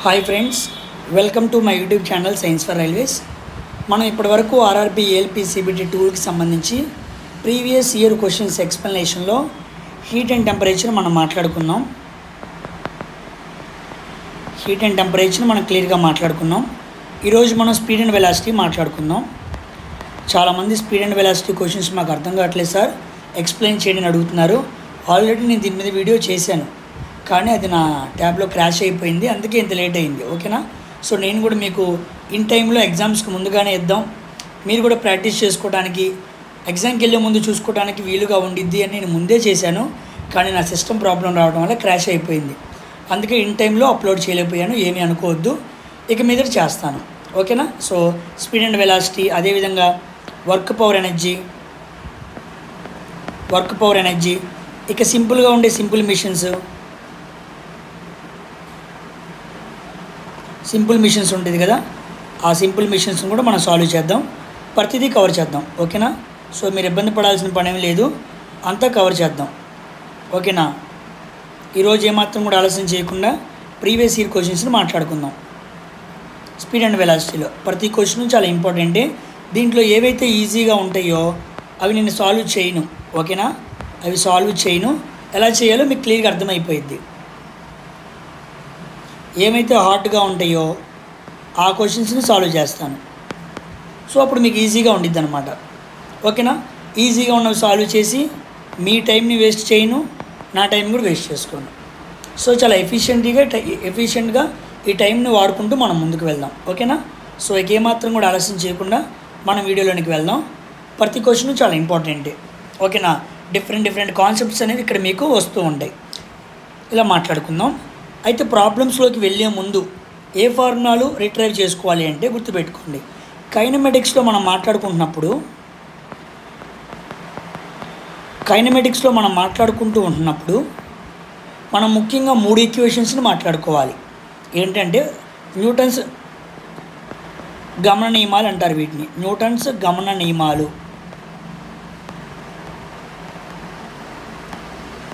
Hi friends, welcome to my YouTube channel science for railways. మనం ఇప్పటివరకు RRB ALP CBT టూల్కి సంబంధించి previous year questions ఎక్స్ప్లెనేషన్లో heat and temperature మనం మాట్లాడుకున్నాం. హీట్ అండ్ టెంపరేచర్ మనం క్లియర్గా మాట్లాడుకున్నాం. ఈరోజు మనం స్పీడ్ అండ్ వెలాసిటీ మాట్లాడుకుందాం. చాలామంది స్పీడ్ అండ్ వెలాసిటీ క్వశ్చన్స్ మాకు అర్థం కావట్లేదు సార్, ఎక్స్ప్లెయిన్ చేయని అడుగుతున్నారు. ఆల్రెడీ నేను దీని మీద వీడియో చేశాను, కానీ అది నా ట్యాబ్లో క్రాష్ అయిపోయింది, అందుకే ఇంత లేట్ అయింది. ఓకేనా? సో నేను కూడా మీకు ఇన్ టైంలో ఎగ్జామ్స్కి ముందుగానే ఇద్దాం, మీరు కూడా ప్రాక్టీస్ చేసుకోవడానికి, ఎగ్జామ్కి వెళ్ళే ముందు చూసుకోవడానికి వీలుగా ఉండిద్ది అని నేను ముందే చేశాను. కానీ నా సిస్టమ్ ప్రాబ్లం రావడం వల్ల క్రాష్ అయిపోయింది, అందుకే ఇన్ టైంలో అప్లోడ్ చేయలేకపోయాను. ఏమీ అనుకోవద్దు, ఇక మీద చేస్తాను. ఓకేనా? సో స్పీడ్ అండ్ వెలాసిటీ, అదేవిధంగా వర్క్ పవర్ ఎనర్జీ, ఇక సింపుల్గా ఉండే సింపుల్ మిషన్స్ ఉంటుంది కదా, ఆ సింపుల్ మిషన్స్ కూడా మనం సాల్వ్ చేద్దాం, ప్రతిదీ కవర్ చేద్దాం. ఓకేనా? సో మీరు ఇబ్బంది పడాల్సిన పనేం లేదు, అంతా కవర్ చేద్దాం. ఓకేనా? ఈరోజు ఏమాత్రం కూడా ఆలస్యం చేయకుండా ప్రీవియస్ ఇయర్ క్వశ్చన్స్ని మాట్లాడుకుందాం. స్పీడ్ అండ్ వెలాసిటీలో ప్రతి క్వశ్చన్ చాలా ఇంపార్టెంటే. దీంట్లో ఏవైతే ఈజీగా ఉంటాయో అవి నేను సాల్వ్ చేయను. ఓకేనా? అవి సాల్వ్ చేయను, ఎలా చేయాలో మీకు క్లియర్గా అర్థమైపోయిద్ది. ఏమైతే హార్డ్గా ఉంటాయో ఆ క్వశ్చన్స్ని సాల్వ్ చేస్తాను. సో అప్పుడు మీకు ఈజీగా ఉండిద్ది అనమాట. ఓకేనా? ఈజీగా ఉన్నవి సాల్వ్ చేసి మీ టైంని వేస్ట్ చేయను, నా టైం కూడా వేస్ట్ చేసుకోను. సో చాలా ఎఫిషియెంట్గా ఈ టైంని వాడుకుంటూ మనం ముందుకు వెళ్దాం. ఓకేనా? సో ఇక ఏమాత్రం కూడా ఆలస్యం చేయకుండా మనం వీడియోలోనికి వెళ్దాం. ప్రతి క్వశ్చన్ చాలా ఇంపార్టెంటే. ఓకేనా? డిఫరెంట్ కాన్సెప్ట్స్ అనేవి ఇక్కడ మీకు వస్తూ ఉంటాయి. ఇలా మాట్లాడుకుందాం. అయితే ప్రాబ్లమ్స్లోకి వెళ్ళే ముందు ఏ ఫార్ములాలు రిట్రైవ్ చేసుకోవాలి అంటే గుర్తుపెట్టుకోండి. కైనమెటిక్స్లో మనం మాట్లాడుకుంటూ ఉంటున్నప్పుడు మనం ముఖ్యంగా 3 ఈక్వేషన్స్ని మాట్లాడుకోవాలి. ఏంటంటే న్యూటన్స్ గమన నియమాలు అంటారు వీటిని. న్యూటన్స్ గమన నియమాలు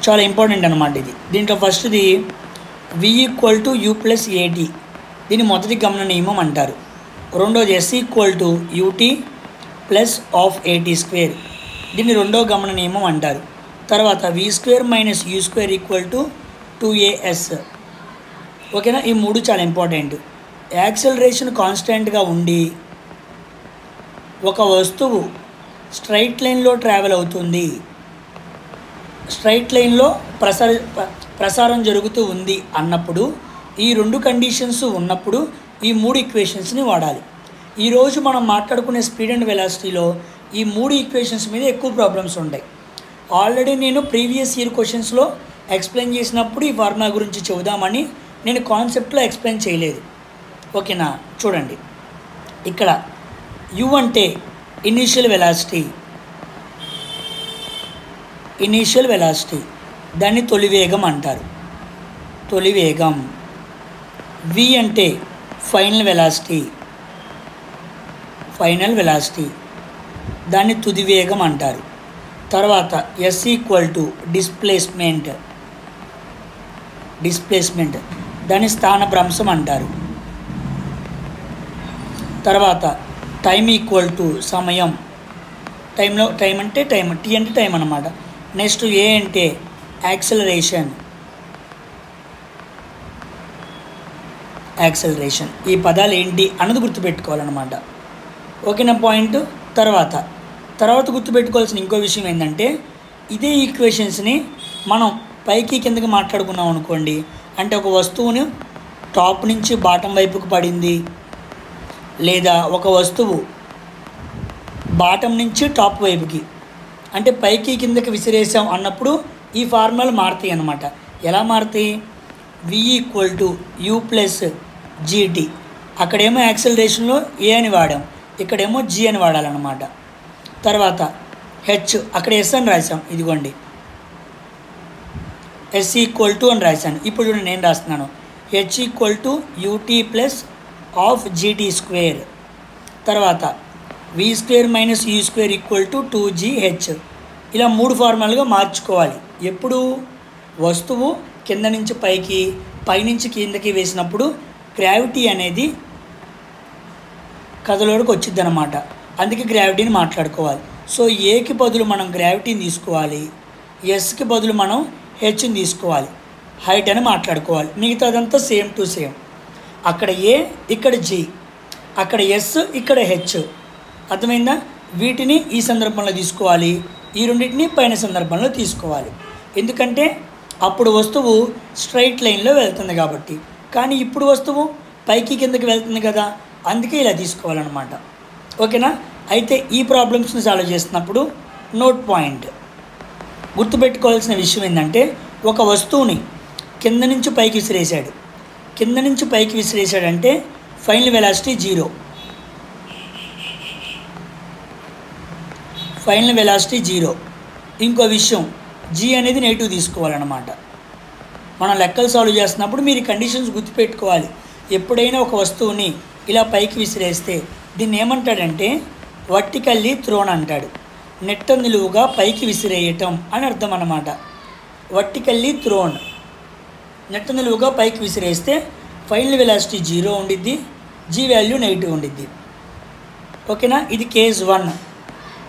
చాలా ఇంపార్టెంట్ అనమాట ఇది. దీంట్లో ఫస్ట్ది V = U + AT, దీన్ని మొదటి గమన నియమం అంటారు. రెండోది S = UT + AT², దీన్ని రెండో గమన నియమం అంటారు. తర్వాత V² - U² = 2AS. ఓకేనా? ఈ 3 చాలా ఇంపార్టెంట్. యాక్సలరేషన్ కాన్స్టెంట్గా ఉండి ఒక వస్తువు స్ట్రైట్ లైన్లో ట్రావెల్ అవుతుంది, స్ట్రైట్ లైన్లో ప్రసారం జరుగుతూ ఉంది అన్నప్పుడు, ఈ 2 కండిషన్స్ ఉన్నప్పుడు ఈ 3 ఈక్వేషన్స్ని వాడాలి. ఈరోజు మనం మాట్లాడుకునే స్పీడ్ అండ్ వెలాసిటీలో ఈ 3 ఈక్వేషన్స్ మీద ఎక్కువ ప్రాబ్లమ్స్ ఉంటాయి. ఆల్రెడీ నేను ప్రీవియస్ ఇయర్ క్వశ్చన్స్లో ఎక్స్ప్లెయిన్ చేసినప్పుడు ఈ ఫార్ములా గురించి చెబుదామని నేను కాన్సెప్ట్లో ఎక్స్ప్లెయిన్ చేయలేదు. ఓకేనా? చూడండి, ఇక్కడ U అంటే ఇనీషియల్ వెలాసిటీ, దాన్ని తొలి వేగం అంటారు. తొలి వేగం. V అంటే ఫైనల్ వెలాసిటీ, దాన్ని తుది వేగం అంటారు. తర్వాత S = డిస్ప్లేస్మెంట్, దాన్ని స్థానభ్రంశం అంటారు. తర్వాత టైం = సమయం, టైం అంటే T అంటే టైం అన్నమాట. నెక్స్ట్ A అంటే యాక్సలరేషన్. ఈ పదాలు ఏంటి అన్నది గుర్తుపెట్టుకోవాలన్నమాట. ఓకేనా పాయింట్? తర్వాత గుర్తుపెట్టుకోవాల్సిన ఇంకో విషయం ఏంటంటే, ఇదే ఈక్వేషన్స్ని మనం పైకి కిందకి మాట్లాడుకున్నాం అనుకోండి. అంటే ఒక వస్తువుని టాప్ నుంచి బాటం వైపుకు పడింది, లేదా ఒక వస్తువు బాటం నుంచి టాప్ వైపుకి, అంటే పైకి కిందకి విసిరేసాం అన్నప్పుడు ఈ ఫార్ములాలు మారుతాయి అన్నమాట. ఎలా మారుతాయి? V = U + GT. అక్కడేమో యాక్సలరేషన్లో A అని వాడాం, ఇక్కడేమో G అని వాడాలన్నమాట. తర్వాత H, అక్కడ S అని రాసాం, ఇదిగోండి S = అని రాశాను. ఇప్పుడు చూడండి నేను రాస్తున్నాను H = UT + GT². తర్వాత V² - U² = 2GH. ఇలా 3 ఫార్ములాలుగా మార్చుకోవాలి. ఎప్పుడు వస్తువు కింద నుంచి పైకి, పైనుంచి కిందకి వేసినప్పుడు గ్రావిటీ అనేది కథలోకి వచ్చింది అనమాట. అందుకే గ్రావిటీని మాట్లాడుకోవాలి. సో ఏకి బదులు మనం గ్రావిటీని తీసుకోవాలి, ఎస్కి బదులు మనం హెచ్ని తీసుకోవాలి, హైట్ అని మాట్లాడుకోవాలి. మిగతాదంతా సేమ్ టు సేమ్. అక్కడ ఏ, ఇక్కడ జీ, అక్కడ ఎస్, ఇక్కడ హెచ్. అర్థమైందా? వీటిని ఈ సందర్భంలో తీసుకోవాలి, ఈ రెండింటిని పైన సందర్భంలో తీసుకోవాలి. ఎందుకంటే అప్పుడు వస్తువు స్ట్రైట్ లైన్లో వెళ్తుంది కాబట్టి. కానీ ఇప్పుడు వస్తువు పైకి కిందకి వెళ్తుంది కదా, అందుకే ఇలా తీసుకోవాలన్నమాట. ఓకేనా? అయితే ఈ ప్రాబ్లమ్స్ని సాల్వ్ చేస్తున్నప్పుడు నోట్ పాయింట్ గుర్తుపెట్టుకోవాల్సిన విషయం ఏంటంటే, ఒక వస్తువుని కింద నుంచి పైకి విసిరేశాడు. కింద నుంచి పైకి విసిరేశాడంటే ఫైనల్ వెలాసిటీ 0. Final velocity 0. ఇంకో విషయం, జీ అనేది నెగిటివ్ తీసుకోవాలన్నమాట. మనం లెక్కలు సాల్వ్ చేస్తున్నప్పుడు మీరు కండిషన్స్ గుర్తుపెట్టుకోవాలి. ఎప్పుడైనా ఒక వస్తువుని ఇలా పైకి విసిరేస్తే దీన్ని ఏమంటాడంటే వర్టికల్లీ థ్రోన్ అంటాడు. నెట్ట నిలువుగా పైకి విసిరేయటం అని అర్థం అన్నమాట. వర్టికల్లీ థ్రోన్, నెట్ట నిలువుగా పైకి విసిరేస్తే ఫైనల్ వెలాసిటీ 0 ఉండిద్ది, జీ వాల్యూ నెగిటివ్ ఉండిద్ది. ఓకేనా? ఇది కేస్ 1.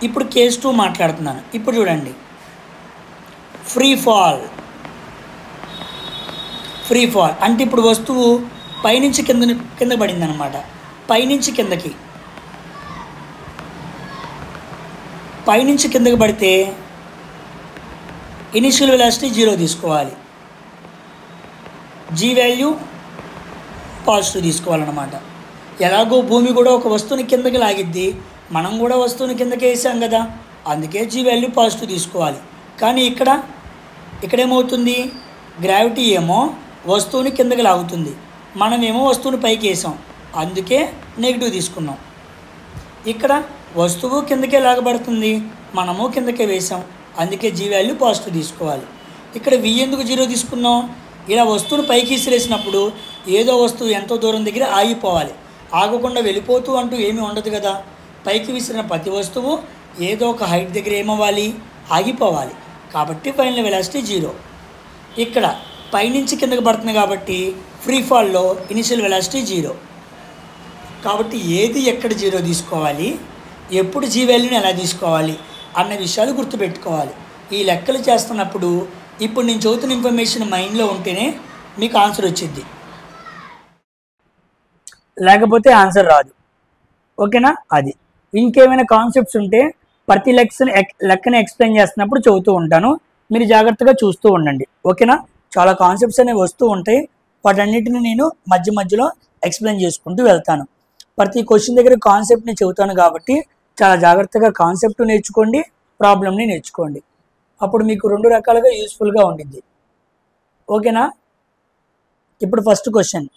ఇప్పుడు కేస్ 2 మాట్లాడుతున్నాను. ఇప్పుడు చూడండి, ఫ్రీ ఫాల్ అంటే ఇప్పుడు వస్తువు పైనుంచి కింద పడింది అనమాట. పైనుంచి కిందకి పడితే ఇనిషియల్ వెలాసిటీ 0 తీసుకోవాలి, జీ వాల్యూ పాజిటివ్ తీసుకోవాలన్నమాట. ఎలాగో భూమి కూడా ఒక వస్తువుని కిందకి లాగిద్ది, మనం కూడా వస్తువుని కిందకి వేసాం కదా, అందుకే జీ వాల్యూ పాజిటివ్ తీసుకోవాలి. కానీ ఇక్కడేమవుతుంది, గ్రావిటీ ఏమో వస్తువుని కిందకి లాగుతుంది, మనమేమో వస్తువుని పైకి వేసాం, అందుకే నెగిటివ్ తీసుకున్నాం. ఇక్కడ వస్తువు కిందకే లాగబడుతుంది, మనము కిందకే వేసాం, అందుకే జీ వాల్యూ పాజిటివ్ తీసుకోవాలి. ఇక్కడ వి ఎందుకు 0 తీసుకున్నాం? ఇలా వస్తువుని పైకి విసిరేసినప్పుడు ఏదో వస్తువు ఎంతో దూరం దగ్గర ఆగిపోవాలి, ఆగకుండా వెళ్ళిపోతూ అంటూ ఏమీ ఉండదు కదా. పైకి విసిరిన ప్రతి వస్తువు ఏదో ఒక హైట్ దగ్గర ఏమవ్వాలి, ఆగిపోవాలి. కాబట్టి ఫైనల్ వెలాసిటీ 0. ఇక్కడ పైనుంచి కిందకి పడుతుంది కాబట్టి ఫ్రీ ఫాల్లో ఇనిషియల్ వెలాసిటీ 0. కాబట్టి ఏది ఎక్కడ 0 తీసుకోవాలి, ఎప్పుడు జీ వాల్యూని ఎలా తీసుకోవాలి అన్న విషయాలు గుర్తుపెట్టుకోవాలి. ఈ లెక్కలు చేస్తున్నప్పుడు ఇప్పుడు నేను చదువుతున్న ఇన్ఫర్మేషన్ మైండ్లో ఉంటేనే మీకు ఆన్సర్ వచ్చింది, లేకపోతే ఆన్సర్ రాదు. ఓకేనా? అది ఇంకేమైనా కాన్సెప్ట్స్ ఉంటే ప్రతి లెక్కని ఎక్స్ప్లెయిన్ చేస్తున్నప్పుడు చదువుతూ ఉంటాను, మీరు జాగ్రత్తగా చూస్తూ ఉండండి. ఓకేనా? చాలా కాన్సెప్ట్స్ అనేవి వస్తూ ఉంటాయి, వాటన్నిటిని నేను మధ్యలో ఎక్స్ప్లెయిన్ చేసుకుంటూ వెళ్తాను. ప్రతి క్వశ్చన్ దగ్గర కాన్సెప్ట్ని చెబుతాను కాబట్టి చాలా జాగ్రత్తగా కాన్సెప్ట్ నేర్చుకోండి, ప్రాబ్లమ్ని నేర్చుకోండి. అప్పుడు మీకు 2 రకాలుగా యూస్ఫుల్గా ఉండిద్ది. ఓకేనా? ఇప్పుడు first question,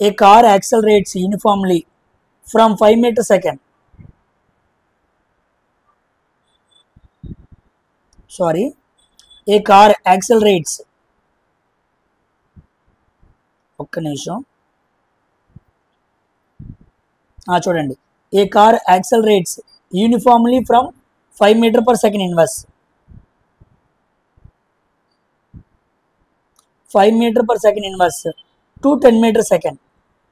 a car accelerates uniformly from 5 meter second. A car accelerates, ఒక్క నిమిషం చూడండి. A car accelerates uniformly from 5 meter per second inverse. 5 meter per second inverse to 10 meter second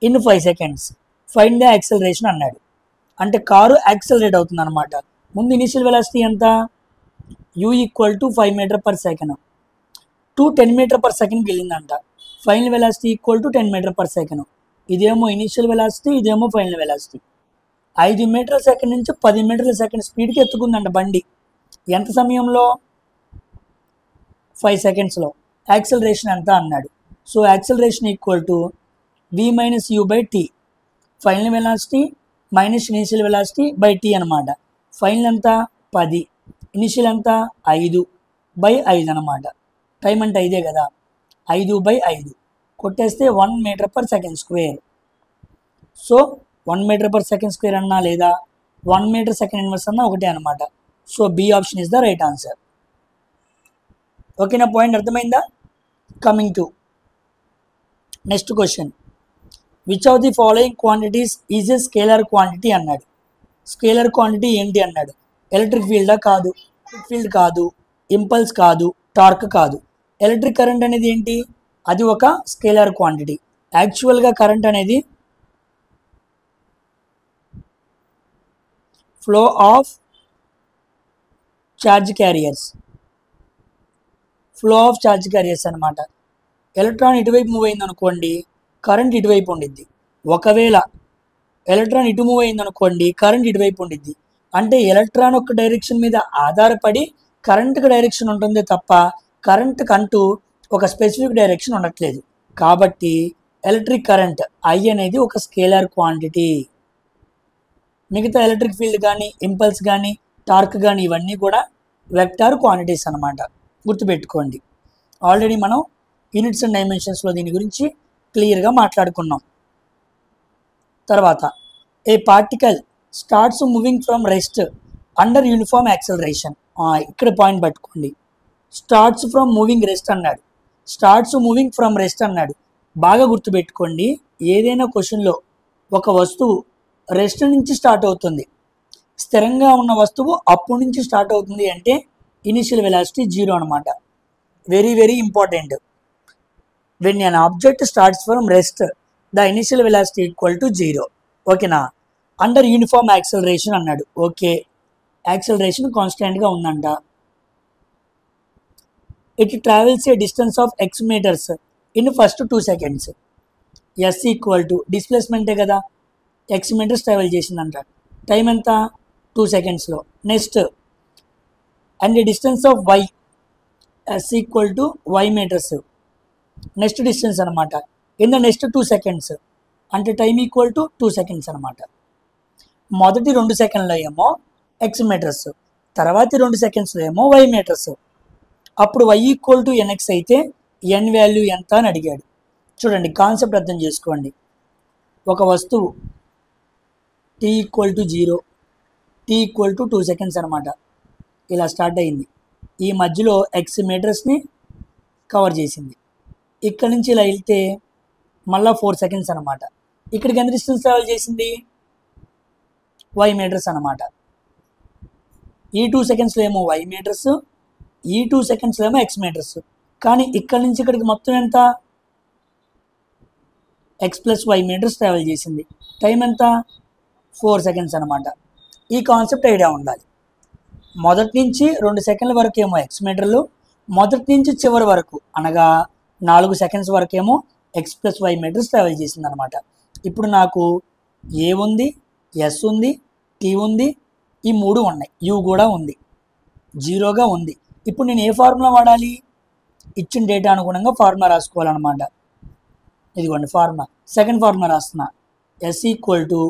in 5 seconds. Find the acceleration అన్నాడు. అంటే car accelerate అవుతుంది అనమాట. ముందు initial velocity ఎంత, u = 5 meter per second to 10 metre per సెకండ్కి వెళ్ళిందంట. Final velocity = 10 metre per second. ఇదేమో initial velocity, ఇదేమో ఫైనల్ వెలాసిటీ. 5 మీటర్ల సెకండ్ నుంచి 10 మీటర్ల సెకండ్ స్పీడ్కి ఎత్తుకుందంట బండి. ఎంత సమయంలో? 5 secondsలో. యాక్సలరేషన్ ఎంత అన్నాడు. So acceleration = v - u/t. Final velocity minus initial velocity by t అనమాట. ఫైనల్ ఎంత? 10, ఇనిషియల్ ఎంత? 5/5 అనమాట. టైం అంటే 5 కదా, 5/5 కొట్టేస్తే 1 metre per second square. So 1 metre per second square అన్నా లేదా 1 మీటర్ సెకండ్ ఇన్వర్స్ అన్నా ఒకటే అనమాట. So B option is the right answer. ఓకేనా? పాయింట్ అర్థమైందా? Coming to next question, which of the following quantities is a scalar quantity అన్నాడు. Scalar quantity ఏంటి అన్నాడు. ఎలక్ట్రిక్ ఫీల్డా? కాదు. ఎలక్ట్రిక్ ఫీల్డ్ కాదు, ఇంపల్స్ కాదు, టార్క్ కాదు. ఎలక్ట్రిక్ కరెంట్ అనేది ఏంటి? అది ఒక స్కేలర్ క్వాంటిటీ. యాక్చువల్గా కరెంట్ అనేది ఫ్లో ఆఫ్ ఛార్జ్ క్యారియర్స్ అనమాట. ఎలక్ట్రాన్ ఇటువైపు మూవ్ అయింది అనుకోండి, కరెంట్ ఇటువైపు ఉండిద్ది. ఒకవేళ ఎలక్ట్రాన్ ఇటు మూవ్ అయింది అనుకోండి, కరెంట్ ఇటువైపు ఉండిద్ది. అంటే ఎలక్ట్రాన్ యొక్క డైరెక్షన్ మీద ఆధారపడి కరెంట్కి డైరెక్షన్ ఉంటుంది తప్ప కరెంట్కి అంటూ ఒక స్పెసిఫిక్ డైరెక్షన్ ఉండట్లేదు. కాబట్టి ఎలక్ట్రిక్ కరెంట్ ఐ అనేది ఒక స్కేలార్ క్వాంటిటీ. మిగతా ఎలక్ట్రిక్ ఫీల్డ్ కానీ, ఇంపల్స్ కానీ, టార్క్ కానీ ఇవన్నీ కూడా వెక్టార్ క్వాంటిటీస్ అనమాట. గుర్తుపెట్టుకోండి. ఆల్రెడీ మనం యూనిట్స్ అండ్ డైమెన్షన్స్లో దీని గురించి క్లియర్గా మాట్లాడుకున్నాం. తర్వాత a particle starts moving from rest under uniform acceleration. ఇక్కడ పాయింట్ పట్టుకోండి. స్టార్ట్స్ ఫ్రమ్ మూవింగ్ రెస్ట్ అన్నాడు, స్టార్ట్స్ మూవింగ్ ఫ్రమ్ రెస్ట్ అన్నాడు. బాగా గుర్తుపెట్టుకోండి. ఏదైనా క్వశ్చన్లో ఒక వస్తువు రెస్ట్ నుంచి స్టార్ట్ అవుతుంది, స్థిరంగా ఉన్న వస్తువు అప్పటి నుంచి స్టార్ట్ అవుతుంది అంటే ఇనిషియల్ వెలాసిటీ 0 అనమాట. Very very important. When an object starts from rest the initial velocity equal to 0. ఓకేనా. అండర్ యూనిఫామ్ యాక్సలరేషన్ అన్నాడు. ఓకే, యాక్సలరేషన్ కాన్స్టెంట్గా ఉందంట. It travels a distance of x meters in first 2 seconds. S equal to డిస్ప్లేస్మెంటే కదా, x meters travel చేసిందంట. Time ఎంత? 2 secondsలో. Next and the distance of y s equal to y meters. Next distance అనమాట in the next 2 seconds. అంటే time equal to 2 seconds అనమాట. మొదటి 2 సెకండ్లో ఏమో x మీటర్స్, తర్వాతి 2 సెకండ్స్లో ఏమో y మీటర్స్. అప్పుడు y ఈక్వల్ టు nx అయితే n వాల్యూ ఎంత అని అడిగాడు. చూడండి, కాన్సెప్ట్ అర్థం చేసుకోండి. ఒక వస్తువు t equal to 0, t equal to 2 seconds అనమాట. ఇలా స్టార్ట్ అయింది. ఈ మధ్యలో x మీటర్స్ని కవర్ చేసింది. ఇక్కడ నుంచి ఇలా వెళ్తే మళ్ళీ 4 seconds అనమాట. ఇక్కడికి ఎంత డిస్టెన్స్ ట్రావెల్ చేసింది? y మీటర్స్ అనమాట. ఈ 2 secondsలో ఏమో y మీటర్స్, ఈ 2 secondsలో ఏమో x మీటర్స్. కానీ ఇక్కడ నుంచి ఇక్కడికి మొత్తం ఎంత? x plus y metres travel చేసింది. టైం ఎంత? 4 seconds అనమాట. ఈ కాన్సెప్ట్ ఐడియా ఉండాలి. మొదటి నుంచి 2 సెకండ్ల వరకు ఏమో x మీటర్లు, మొదటి నుంచి చివరి వరకు అనగా 4 seconds వరకేమో x plus y metres travel చేసింది అనమాట. ఇప్పుడు నాకు ఏ ఉంది, ఎస్ ఉంది, టీ ఉంది, ఈ 3 ఉన్నాయి, యూ కూడా ఉంది, 0గా ఉంది. ఇప్పుడు నేను ఏ ఫార్ములా వాడాలి? ఇచ్చిన డేటా అనుగుణంగా ఫార్ములా రాసుకోవాలన్నమాట. ఇదిగోండి ఫార్ములా. సెకండ్ ఫార్ములా రాస్తున్నా. S equal to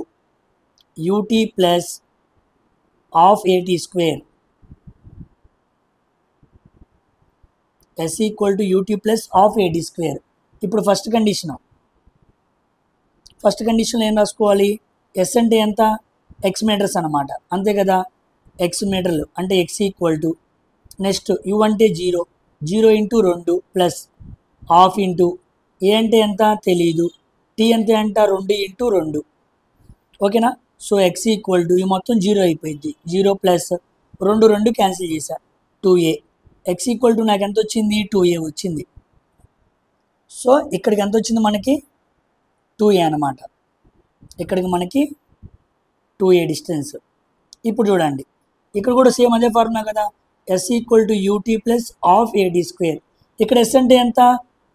UT plus half a t square. S equal to UT plus half a t square. ఇప్పుడు ఫస్ట్ కండిషన్లో ఏం రాసుకోవాలి? ఎస్ అంటే ఎంత? ఎక్స్ మీటర్స్ అనమాట, అంతే కదా. ఎక్స్ మీటర్లు అంటే X equal to, next you అంటే 0, 0 ఇంటూ 2 ప్లస్ హాఫ్ ఇంటూ ఏ అంటే ఎంత తెలీదు, టీ అంటే ఎంత 2 ఇంటూ 2. ఓకేనా. సో ఎక్స్ ఈక్వల్ టు ఈ మొత్తం 0 అయిపోయింది. 0 ప్లస్ 2 క్యాన్సిల్ చేశా, 2a. ఎక్స్ ఈక్వల్ టు నాకు ఎంత వచ్చింది? 2a వచ్చింది. సో ఇక్కడికి ఎంత వచ్చింది మనకి? 2a అనమాట. ఇక్కడికి మనకి 2a డిస్టెన్స్. ఇప్పుడు చూడండి, ఇక్కడ కూడా సేమ్ అదే ఫార్ములా కదా. S equal to UT plus half a t square. ఇక్కడ ఎస్ అంటే ఎంత?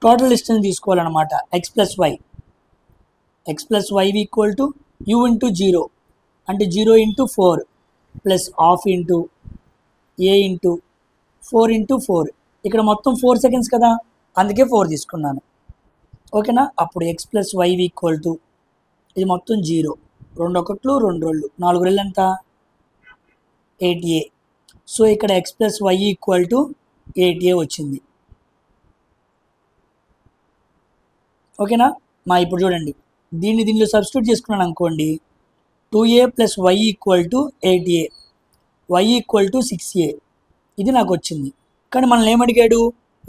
టోటల్ డిస్టెన్స్ తీసుకోవాలన్నమాట. X plus y equal to u into 0 అంటే 0 into 4 plus half into a into 4 into 4. ఇక్కడ మొత్తం 4 seconds కదా, అందుకే 4 తీసుకున్నాను. ఓకేనా. అప్పుడు x plus y equal to ఇది మొత్తం 0, 2 1 2 2 4 2 ఎంత? 8a. సో ఇక్కడ x plus y equal to 8a వచ్చింది. ఓకేనా. ఇప్పుడు చూడండి, దీనిలో సబ్స్టిట్యూట్ చేసుకున్నాను అనుకోండి. 2a plus y equal to 8a, y equal to 6a. ఇది నాకు వచ్చింది. కానీ మనల్ని ఏమడిగాడు?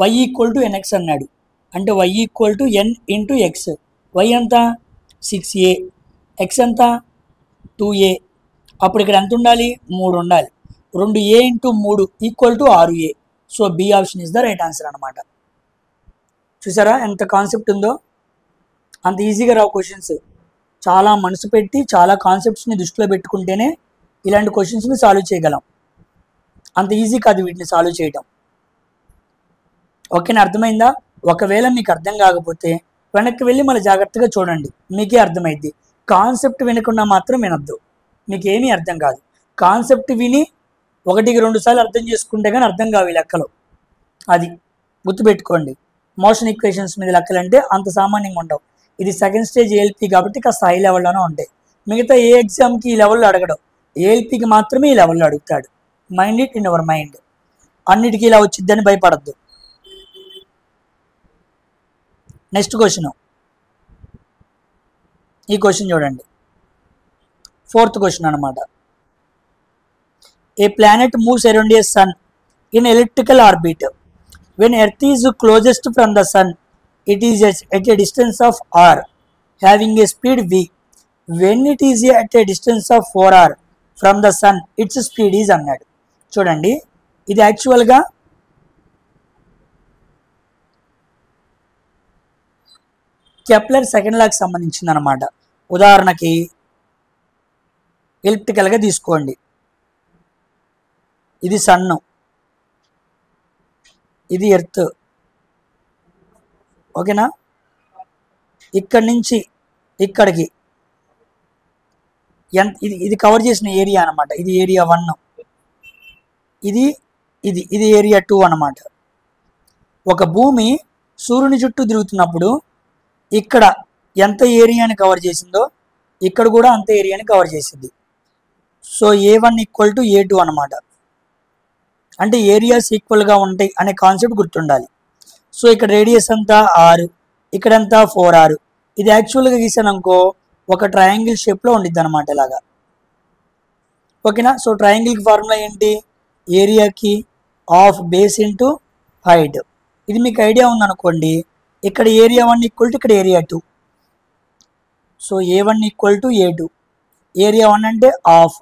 వై ఈక్వల్ టు ఎన్ఎక్స్ అన్నాడు. అంటే y equal to n into x. Y ఎంత? 6a, ఎక్స్ ఎంత? 2a. అప్పుడు ఇక్కడ ఎంత ఉండాలి? 3 ఉండాలి. 2a into 3 equal to 6a. So B option is the right answer అనమాట. చూసారా ఎంత కాన్సెప్ట్ ఉందో? అంత ఈజీగా రావు క్వశ్చన్స్. చాలా మనసు పెట్టి చాలా కాన్సెప్ట్స్ని దృష్టిలో పెట్టుకుంటేనే ఇలాంటి క్వశ్చన్స్ని సాల్వ్ చేయగలం. అంత ఈజీ కాదు వీటిని సాల్వ్ చేయటం. ఓకేనా, అర్థమైందా? ఒకవేళ మీకు అర్థం కాకపోతే వెనక్కి వెళ్ళి మళ్ళీ జాగ్రత్తగా చూడండి, మీకే అర్థమైద్ది. కాన్సెప్ట్ వినకుండా మాత్రం వినొద్దు, మీకు ఏమీ అర్థం కాదు. కాన్సెప్ట్ విని 1-2 సార్లు అర్థం చేసుకుంటే కానీ అర్థం కావు ఈ లెక్కలు. అది గుర్తుపెట్టుకోండి. మోషన్ ఈక్వేషన్స్ మీద లెక్కలు అంటే అంత సామాన్యంగా ఉండవు. ఇది సెకండ్ స్టేజ్ ఏఎల్పి కాబట్టి కాస్త హై లెవెల్లోనే ఉంటాయి. మిగతా ఏ ఎగ్జామ్కి ఈ లెవెల్లో అడగడం, ఏఎల్పికి మాత్రమే ఈ లెవెల్లో అడుగుతాడు. Mind it in our mind. అన్నిటికీ ఇలా వచ్చిద్దని భయపడద్దు. నెక్స్ట్ క్వశ్చన్, ఈ క్వశ్చన్ చూడండి, 4th క్వశ్చన్ అనమాట. A planet moves around a sun in elliptical orbit. When earth is closest from the sun it is at a distance of r having a speed v. When it is at a distance of 4r from the sun its speed is అన్నాడు. చూడండి, ఇది యాక్చువల్గా Kepler second లాకి సంబంధించింది అనమాట. ఉదాహరణకి ఎలిప్టికల్గా తీసుకోండి, ఇది సన్ను, ఇది ఎర్త్. ఓకేనా, ఇక్కడి నుంచి ఇక్కడికి ఇది కవర్ చేసిన ఏరియా అనమాట. ఇది ఏరియా 1, ఇది ఇది ఇది ఏరియా 2 అనమాట. ఒక భూమి సూర్యుని చుట్టూ తిరుగుతున్నప్పుడు ఇక్కడ ఎంత ఏరియాని కవర్ చేసిందో ఇక్కడ కూడా అంత ఏరియాని కవర్ చేసింది. సో A1 = A2 అనమాట. అంటే ఏరియాస్ ఈక్వల్గా ఉంటాయి అనే కాన్సెప్ట్ గుర్తుండాలి. సో ఇక్కడ రేడియస్ అంతా 6, ఇక్కడంతా 4r. ఇది యాక్చువల్గా గీసాను అనుకో ఒక ట్రయాంగిల్ షేప్లో ఉండిద్ది అనమాట ఇలాగా. ఓకేనా, సో ట్రయాంగిల్కి ఫార్ములా ఏంటి? ఏరియాకి ఆఫ్ బేస్ ఇంటూ హైట్. ఇది మీకు ఐడియా ఉందనుకోండి, ఇక్కడ ఏరియా 1 = ఇక్కడ area 2. So A1 = A2. Area 1 అంటే ఆఫ్.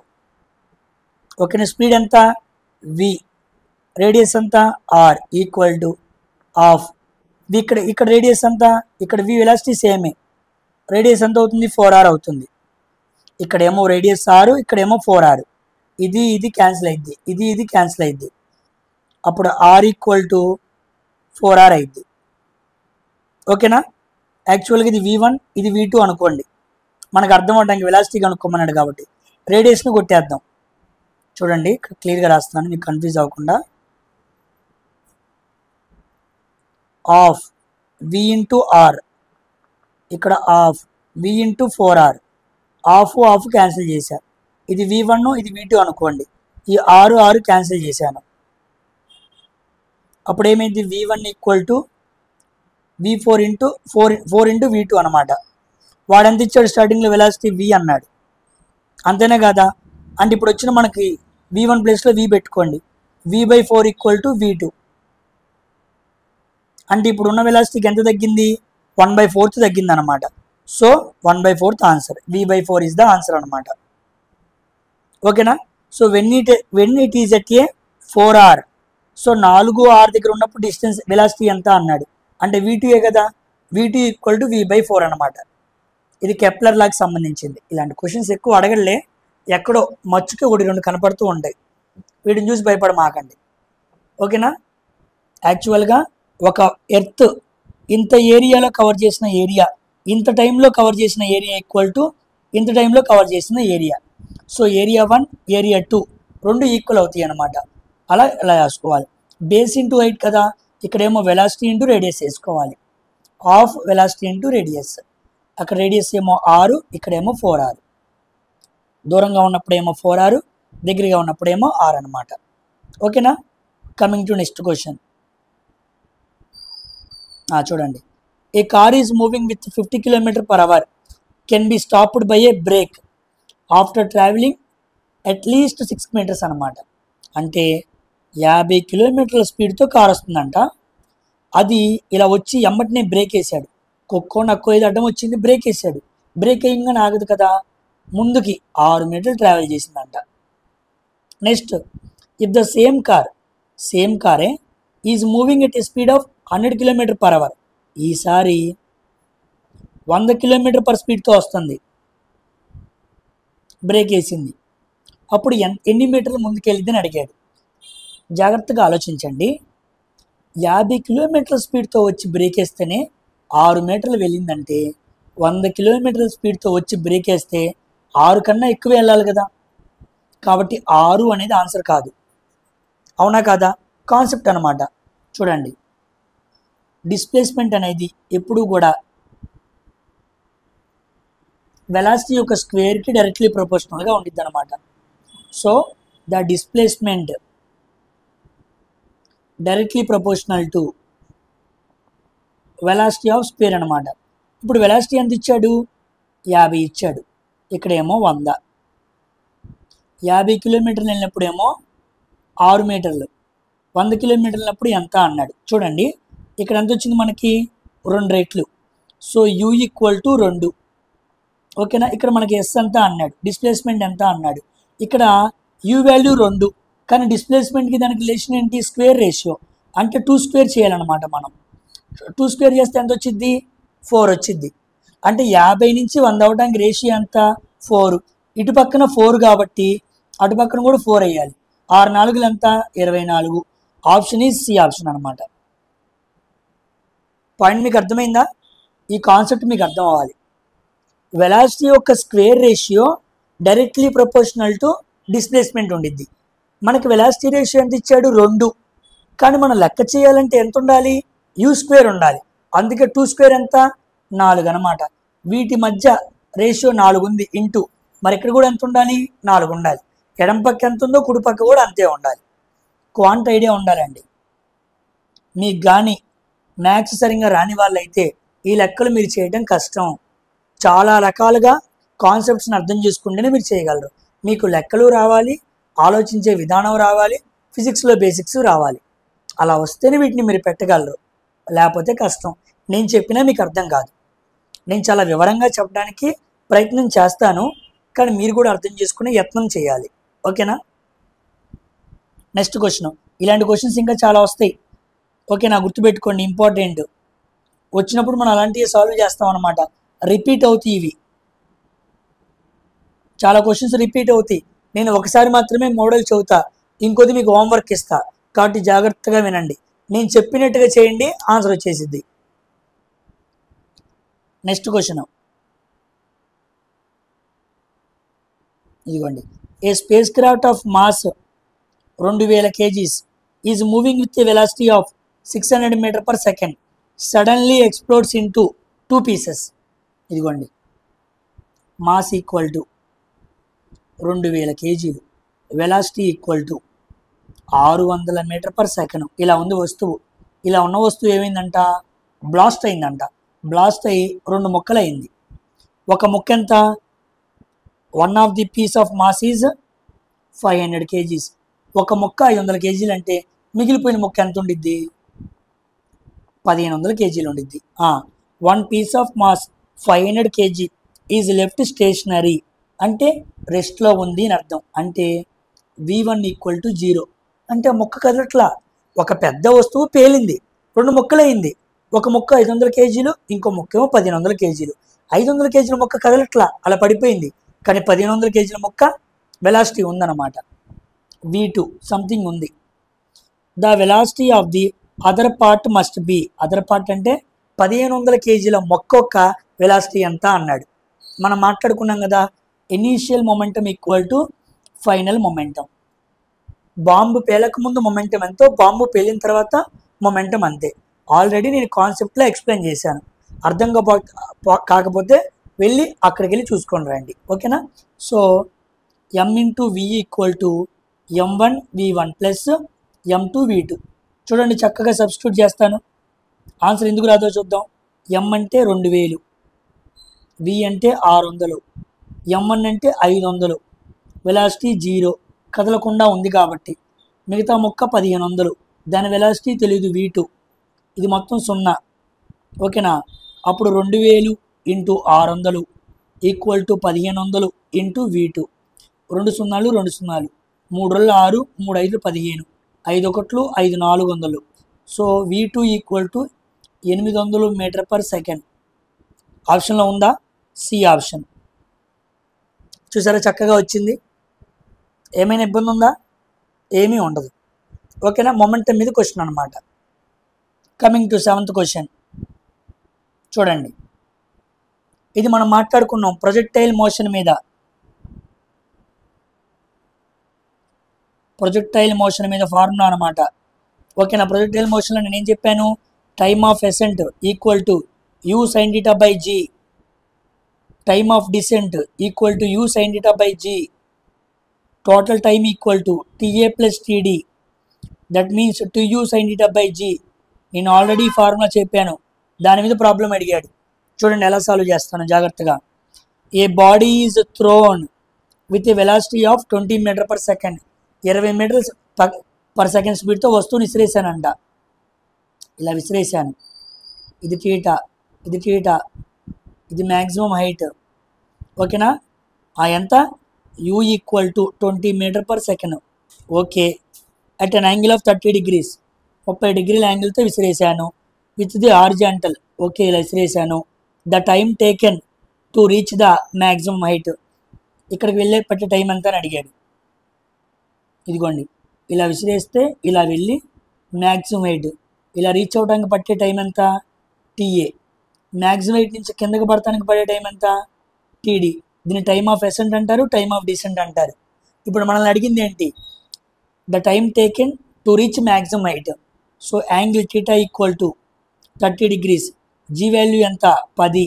ఓకేనా, స్పీడ్ ఎంత? v. రేడియస్ అంతా r = ఆఫ్. ఇక్కడ రేడియస్ అంతా, ఇక్కడ v వెలాసిటీ సేమే. రేడియస్ ఎంత అవుతుంది? 4r అవుతుంది. ఇక్కడేమో రేడియస్ 6, ఇక్కడేమో 4r. ఇది క్యాన్సిల్ అయింది, ఇది క్యాన్సిల్ అయింది. అప్పుడు r = 4r అయింది. ఓకేనా, యాక్చువల్గా ఇది v1, ఇది v2 అనుకోండి. మనకు అర్థం అవడానికి వెలాసిటీ కనుక్కోమన్నాడు కాబట్టి రేడియస్ని కొట్టేద్దాం. చూడండి, ఇక్కడ క్లియర్గా రాస్తున్నాను మీకు కన్ఫ్యూజ్ అవ్వకుండా. ఆఫ్ v ఇంటూ r, ఇక్కడ of v into 4r. Of cancel చేశాను. ఇది v1, ఇది v2 అనుకోండి. ఈ 6 క్యాన్సిల్ చేశాను. అప్పుడు ఏమైంది? v1 = v4 into 4 into v2 అనమాట. వాడు ఎంత ఇచ్చాడు? స్టార్టింగ్లో వెలాసిటీ v అన్నాడు, అంతేనే కదా. అంటే ఇప్పుడు వచ్చిన మనకి v1 ప్లేస్లో v పెట్టుకోండి. v/4 = v2. అంటే ఇప్పుడు ఉన్న వెలాసిటీకి ఎంత తగ్గింది? 1/4 తగ్గింది అనమాట. So 1/4 answer, v/4 is the answer అనమాట. ఓకేనా, so when it is at a 4r. So 4r దగ్గర ఉన్నప్పుడు డిస్టెన్స్ వెలాసిటీ ఎంత అన్నాడు, అంటే v2 కదా. v2 = v/4 అనమాట. ఇది కెప్లర్ లాకి సంబంధించింది. ఇలాంటి క్వశ్చన్స్ ఎక్కువ అడగలే, ఎక్కడో మచ్చుకి 1-2 కనపడుతూ ఉంటాయి. వీటిని చూసి భయపడమాకండి. ఓకేనా, యాక్చువల్గా ఒక ఎర్త్ ఇంత ఏరియాలో కవర్ చేసిన ఏరియా, ఇంత టైంలో కవర్ చేసిన ఏరియా = ఇంత టైంలో కవర్ చేసిన ఏరియా. సో ఏరియా 1, ఏరియా 2 రెండు ఈక్వల్ అవుతాయి అనమాట. అలా రాసుకోవాలి. బేస్ ఇంటూ హైట్ కదా, ఇక్కడేమో వెలాసిటీ ఇంటూ రేడియస్ వేసుకోవాలి. Of velocity into radius. అక్కడ రేడియస్ ఏమో 6, ఇక్కడేమో 4r. దూరంగా ఉన్నప్పుడేమో 4r, దగ్గరగా ఉన్నప్పుడేమో r అనమాట. ఓకేనా, కమింగ్ టు నెక్స్ట్ క్వశ్చన్. చూడండి, a car is moving with 50 km/h can be stopped by a brake after travelling at least 6 meters అనమాట. అంటే 50 km స్పీడ్తో కార్ వస్తుందంట. అది ఇలా వచ్చి ఎమ్మటినే బ్రేక్ వేసాడు. కుక్కో నక్కో ఏదో అడ్డం వచ్చింది, బ్రేక్ వేసాడు. బ్రేక్ వేయంగానే ఆగదు కదా, ముందుకి 6 meters ట్రావెల్ చేసిందంట. నెక్స్ట్, ఇఫ్ ద సేమ్ కారే is moving at a speed of 100 km/h. ఈసారి 100 కిలోమీటర్ పర్ స్పీడ్తో వస్తుంది, బ్రేక్ వేసింది. అప్పుడు ఎన్ని మీటర్లు ముందుకెళ్ళిందని అడిగాడు. జాగ్రత్తగా ఆలోచించండి. 50 కిలోమీటర్ల స్పీడ్తో వచ్చి బ్రేక్ వేస్తేనే 6 మీటర్లు వెళ్ళిందంటే 100 కిలోమీటర్ల స్పీడ్తో వచ్చి బ్రేక్ వేస్తే 6 కన్నా ఎక్కువ వెళ్ళాలి కదా. కాబట్టి 6 అనేది ఆన్సర్ కాదు. అవునా కాదా? కాన్సెప్ట్ అనమాట. చూడండి, డిస్ప్లేస్మెంట్ అనేది ఎప్పుడూ కూడా వెలాసిటీ యొక్క స్క్వేర్కి డైరెక్ట్లీ ప్రపోర్షనల్గా ఉంటుంది అనమాట. So the displacement directly proportional to velocity of square అనమాట. ఇప్పుడు వెలాసిటీ ఎంత ఇచ్చాడు? 50 ఇచ్చాడు. ఇక్కడేమో 100. 50 కిలోమీటర్లు వెళ్ళినప్పుడేమో 6 మీటర్లు, 100 కిలోమీటర్లు వెళ్ళినప్పుడు ఎంత అన్నాడు. చూడండి, ఇక్కడ ఎంత వచ్చింది మనకి? 2 రెట్లు. So you equal to 2. ఓకేనా? ఇక్కడ మనకి ఎస్ ఎంత అన్నాడు, డిస్ప్లేస్మెంట్ ఎంత అన్నాడు. ఇక్కడ యూ వాల్యూ 2, కానీ డిస్ప్లేస్మెంట్కి దానికి రిలేషన్ ఏంటి? Square ratio. అంటే 2 స్క్వేర్ చేయాలన్నమాట మనం. 2 స్క్వేర్ చేస్తే ఎంత వచ్చింది? 4 వచ్చింది. అంటే 50 నుంచి 100 అవడానికి రేషియో ఎంత? 4. ఇటు పక్కన 4 కాబట్టి అటు పక్కన కూడా 4 వేయాలి. 6 4 ఎంత? 24. ఆప్షన్ ఈజ్ సి ఆప్షన్ అనమాట. పాయింట్ మీకు అర్థమైందా? ఈ కాన్సెప్ట్ మీకు అర్థం అవ్వాలి. వెలాసిటీ యొక్క square ratio directly proportional to displacement ఉండిద్ది. మనకి వెలాసిటీ రేషియో ఎంత ఇచ్చాడు? 2. కానీ మనం లెక్క చేయాలంటే ఎంత ఉండాలి? యూ స్క్వేర్ ఉండాలి. అందుకే 2 స్క్వేర్ ఎంత? 4 అనమాట. వీటి మధ్య రేషియో 4 ఉంది ఇంటూ, మరి ఇక్కడ కూడా ఎంత ఉండాలి? 4 ఉండాలి. ఎడం పక్క ఎంత ఉందో కుడి పక్క కూడా అంతే ఉండాలి. క్వాంట్ ఐడియా ఉండాలండి. మీకు కానీ మ్యాథ్స్ సరిగ్గా రాని వాళ్ళైతే ఈ లెక్కలు మీరు చేయడం కష్టం. చాలా రకాలుగా కాన్సెప్ట్స్ని అర్థం చేసుకుంటేనే మీరు చేయగలరు. మీకు లెక్కలు రావాలి, ఆలోచించే విధానం రావాలి, ఫిజిక్స్లో బేసిక్స్ రావాలి. అలా వస్తేనే వీటిని మీరు పెట్టగలరు, లేకపోతే కష్టం. నేను చెప్పినా మీకు అర్థం కాదు. నేను చాలా వివరంగా చెప్పడానికి ప్రయత్నం చేస్తాను, కానీ మీరు కూడా అర్థం చేసుకునే యత్నం చేయాలి. ఓకేనా? Next question. ఇలాంటి క్వశ్చన్స్ ఇంకా చాలా వస్తాయి. ఓకేనా? గుర్తుపెట్టుకోండి, ఇంపార్టెంట్. వచ్చినప్పుడు మనం అలాంటివి సాల్వ్ చేస్తాం అనమాట. రిపీట్ అవుతాయి ఇవి. చాలా క్వశ్చన్స్ రిపీట్ అవుతాయి. నేను ఒకసారి మాత్రమే మోడల్ చెబుతా, ఇంకోది మీకు హోంవర్క్ ఇస్తా. కాబట్టి జాగ్రత్తగా వినండి. నేను చెప్పినట్టుగా చేయండి, ఆన్సర్ వచ్చేసిద్ది. నెక్స్ట్ క్వశ్చన్ ఇదిగోండి. A spacecraft of mass 2000 kgs is moving with a velocity of 600 meter per second suddenly explodes into 2 pieces. ఇదిగోండి, mass equal to 2000 kg, velocity equal to 600 meter per second. ఇలా ఉంది వస్తువు. ఇలా ఉన్న వస్తువు ఏమైందంట? Blast అయిందంట. Blast అయ్యి 2 ముక్కలు అయింది. ఒక ముక్క ఎంత? 1 of the piece of mass is 500 kgs. ఒక ముక్క 500 kg అంటే మిగిలిపోయిన ముక్క ఎంత ఉండిద్ది? 1500 kg ఉండిద్ది. 1 piece of mass 500 kg is left stationary అంటే రెస్ట్లో ఉంది అని అర్థం. అంటే V1 ఈక్వల్ టు 0. అంటే ముక్క కదలట్లా. ఒక పెద్ద వస్తువు పేలింది, 2 ముక్కలైంది. ఒక ముక్క 500 kg, ఇంకో ముక్క ఏమో 1500 kg. 500 kg ముక్క కదలట్లా, అలా పడిపోయింది. కానీ 1500 kg ముక్క వెలాసిటీ ఉందన్నమాట. V2 సంథింగ్ ఉంది. The velocity of the other part must be. Other part అంటే 1500 kg మొక్కొక్క వెలాసిటీ ఎంత అన్నాడు. మనం మాట్లాడుకున్నాం కదా, initial momentum equal to final momentum. Bomb పేలక ముందు మొమెంటం ఎంతో, బాంబు పేలిన తర్వాత మొమెంటం అంతే. ఆల్రెడీ నేను కాన్సెప్ట్లో ఎక్స్ప్లెయిన్ చేశాను. అర్థం కాకపోతే వెళ్ళి అక్కడికి వెళ్ళి చూసుకొని రండి. ఓకేనా? So M into V equal to M1 V1 plus M2 V2. చూడండి, చక్కగా సబ్స్టిట్యూట్ చేస్తాను. ఆన్సర్ ఎందుకు రాదో చూద్దాం. M అంటే 2000, V అంటే 600, M1 అంటే 500. వెలాసిటీ 0, కదలకుండా ఉంది కాబట్టి. మిగతా ముక్క 1500, దాని వెలాసిటీ తెలియదు V2. ఇది మొత్తం 0. ఓకేనా? అప్పుడు 2000 into 600 equal to 1500 into V2. 2 సున్నాలు 2 సున్నాలు, 3 6, 3 5 15, 5 1 5 400. So V2 equal to 800 metre per second. ఆప్షన్లో ఉందా? C option. చూసారా చక్కగా వచ్చింది. ఏమైనా ఇబ్బంది ఉందా? ఏమీ ఉండదు. ఓకేనా? మొమెంటం మీద క్వశ్చన్ అనమాట. కమింగ్ టు 7th క్వశ్చన్ చూడండి. ఇది మనం మాట్లాడుకున్నాం ప్రొజెక్టైల్ మోషన్ మీద. ప్రొజెక్టైల్ మోషన్ మీద ఫార్ములా అనమాట. ఓకేనా? ప్రొజెక్టైల్ మోషన్లో నేను ఏం చెప్పాను? Time of ascent equal to u sine theta by g, time of descent equal to u sine theta by g, total time equal to t a plus t d, that means 2u sine theta by g. నేను already formula చెప్పాను, దాని మీద problem అడిగాడు. చూడండి ఎలా solve చేస్తాను జాగ్రత్తగా. A body is thrown with a velocity of 20 metre per second. 20 metres per second స్పీడ్తో వస్తువుని విసిరేసానంట. ఇలా విసిరేసాను. ఇది థీటా, ఇది థీటా, ఇది మ్యాక్సిమం హైట్. ఓకేనా? ఎంత? u equal to 20 metre per second. Okay. At an angle of 30 degrees, 30 డిగ్రీల యాంగిల్తో విసిరేసాను. With the horizontal. ఓకే, ఇలా విసిరేసాను. The time taken to reach the maximum height. ఇక్కడికి వెళ్ళే పట్టే టైం ఎంత అని అడిగాడు. ఇదిగోండి, ఇలా విసిరేస్తే ఇలా వెళ్ళి మ్యాక్సిమం హైట్, ఇలా రీచ్ అవడానికి పట్టే టైం ఎంత? టీఏ. మ్యాక్సిమం హైట్ నుంచి కిందకి పడటానికి పడే టైం ఎంత? టీడీ. దీన్ని టైమ్ ఆఫ్ అసెంట్ అంటారు, టైమ్ ఆఫ్ డిసెంట్ అంటారు. ఇప్పుడు మనల్ని అడిగింది ఏంటి? The time taken to reach maximum height. So angle theta equal to 30 degrees. G value ఎంత? 10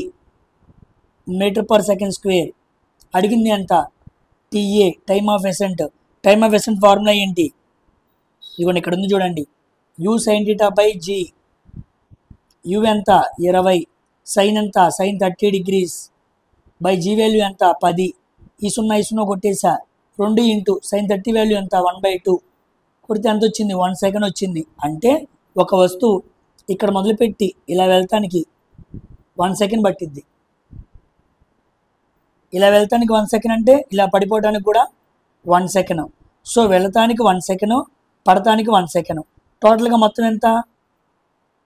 మీటర్ పర్ సెకండ్ స్క్వేర్. అడిగింది ఎంత? T a, time of ascent. Time of ascent formula ఏంటి? ఇదిగోండి ఇక్కడ ఉంది చూడండి. U sine theta by g. U ఎంత? 20. Sine ఎంత? Sine 30 degrees by g value ఎంత? 10. ఈ 0 కొట్టేసా. 2 ఇంటూ సైన్ 30 వాల్యూ ఎంత? 1/2 కొడితే ఎంత వచ్చింది? 1 సెకండ్ వచ్చింది. అంటే ఒక వస్తువు ఇక్కడ మొదలుపెట్టి ఇలా వెళ్తానికి 1 సెకండ్ పట్టిద్ది. ఇలా వెళ్తానికి 1 సెకండ్ అంటే ఇలా పడిపోవడానికి కూడా 1 సెకండ్. సో వెళ్తానికి 1 సెకండ్, పడటానికి 1 సెకండ్. టోటల్గా మొత్తం ఎంత?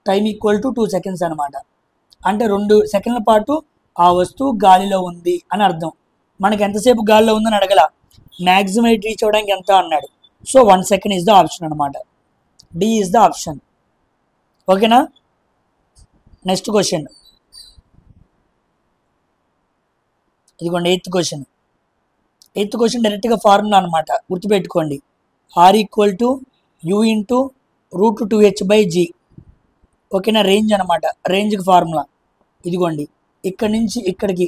టైం ఈక్వల్ టు 2 seconds అనమాట. అంటే 2 సెకండ్ల పాటు ఆ వస్తువు గాలిలో ఉంది అని అర్థం. మనకి ఎంతసేపు గాలిలో ఉందని అడగల, మ్యాక్సిమం హైట్ రీచ్ అవ్వడానికి ఎంత అన్నాడు. So 1 second is the option అనమాట. D is the option. ఓకేనా? నెక్స్ట్ క్వశ్చన్ ఇదిగోండి. 8th question. 8th క్వశ్చన్ డైరెక్ట్గా ఫార్ములా అనమాట, గుర్తుపెట్టుకోండి. R equal to u into √2h by g. ఓకేనా? రేంజ్ అనమాట. రేంజ్కి ఫార్ములా ఇదిగోండి. ఇక్కడి నుంచి ఇక్కడికి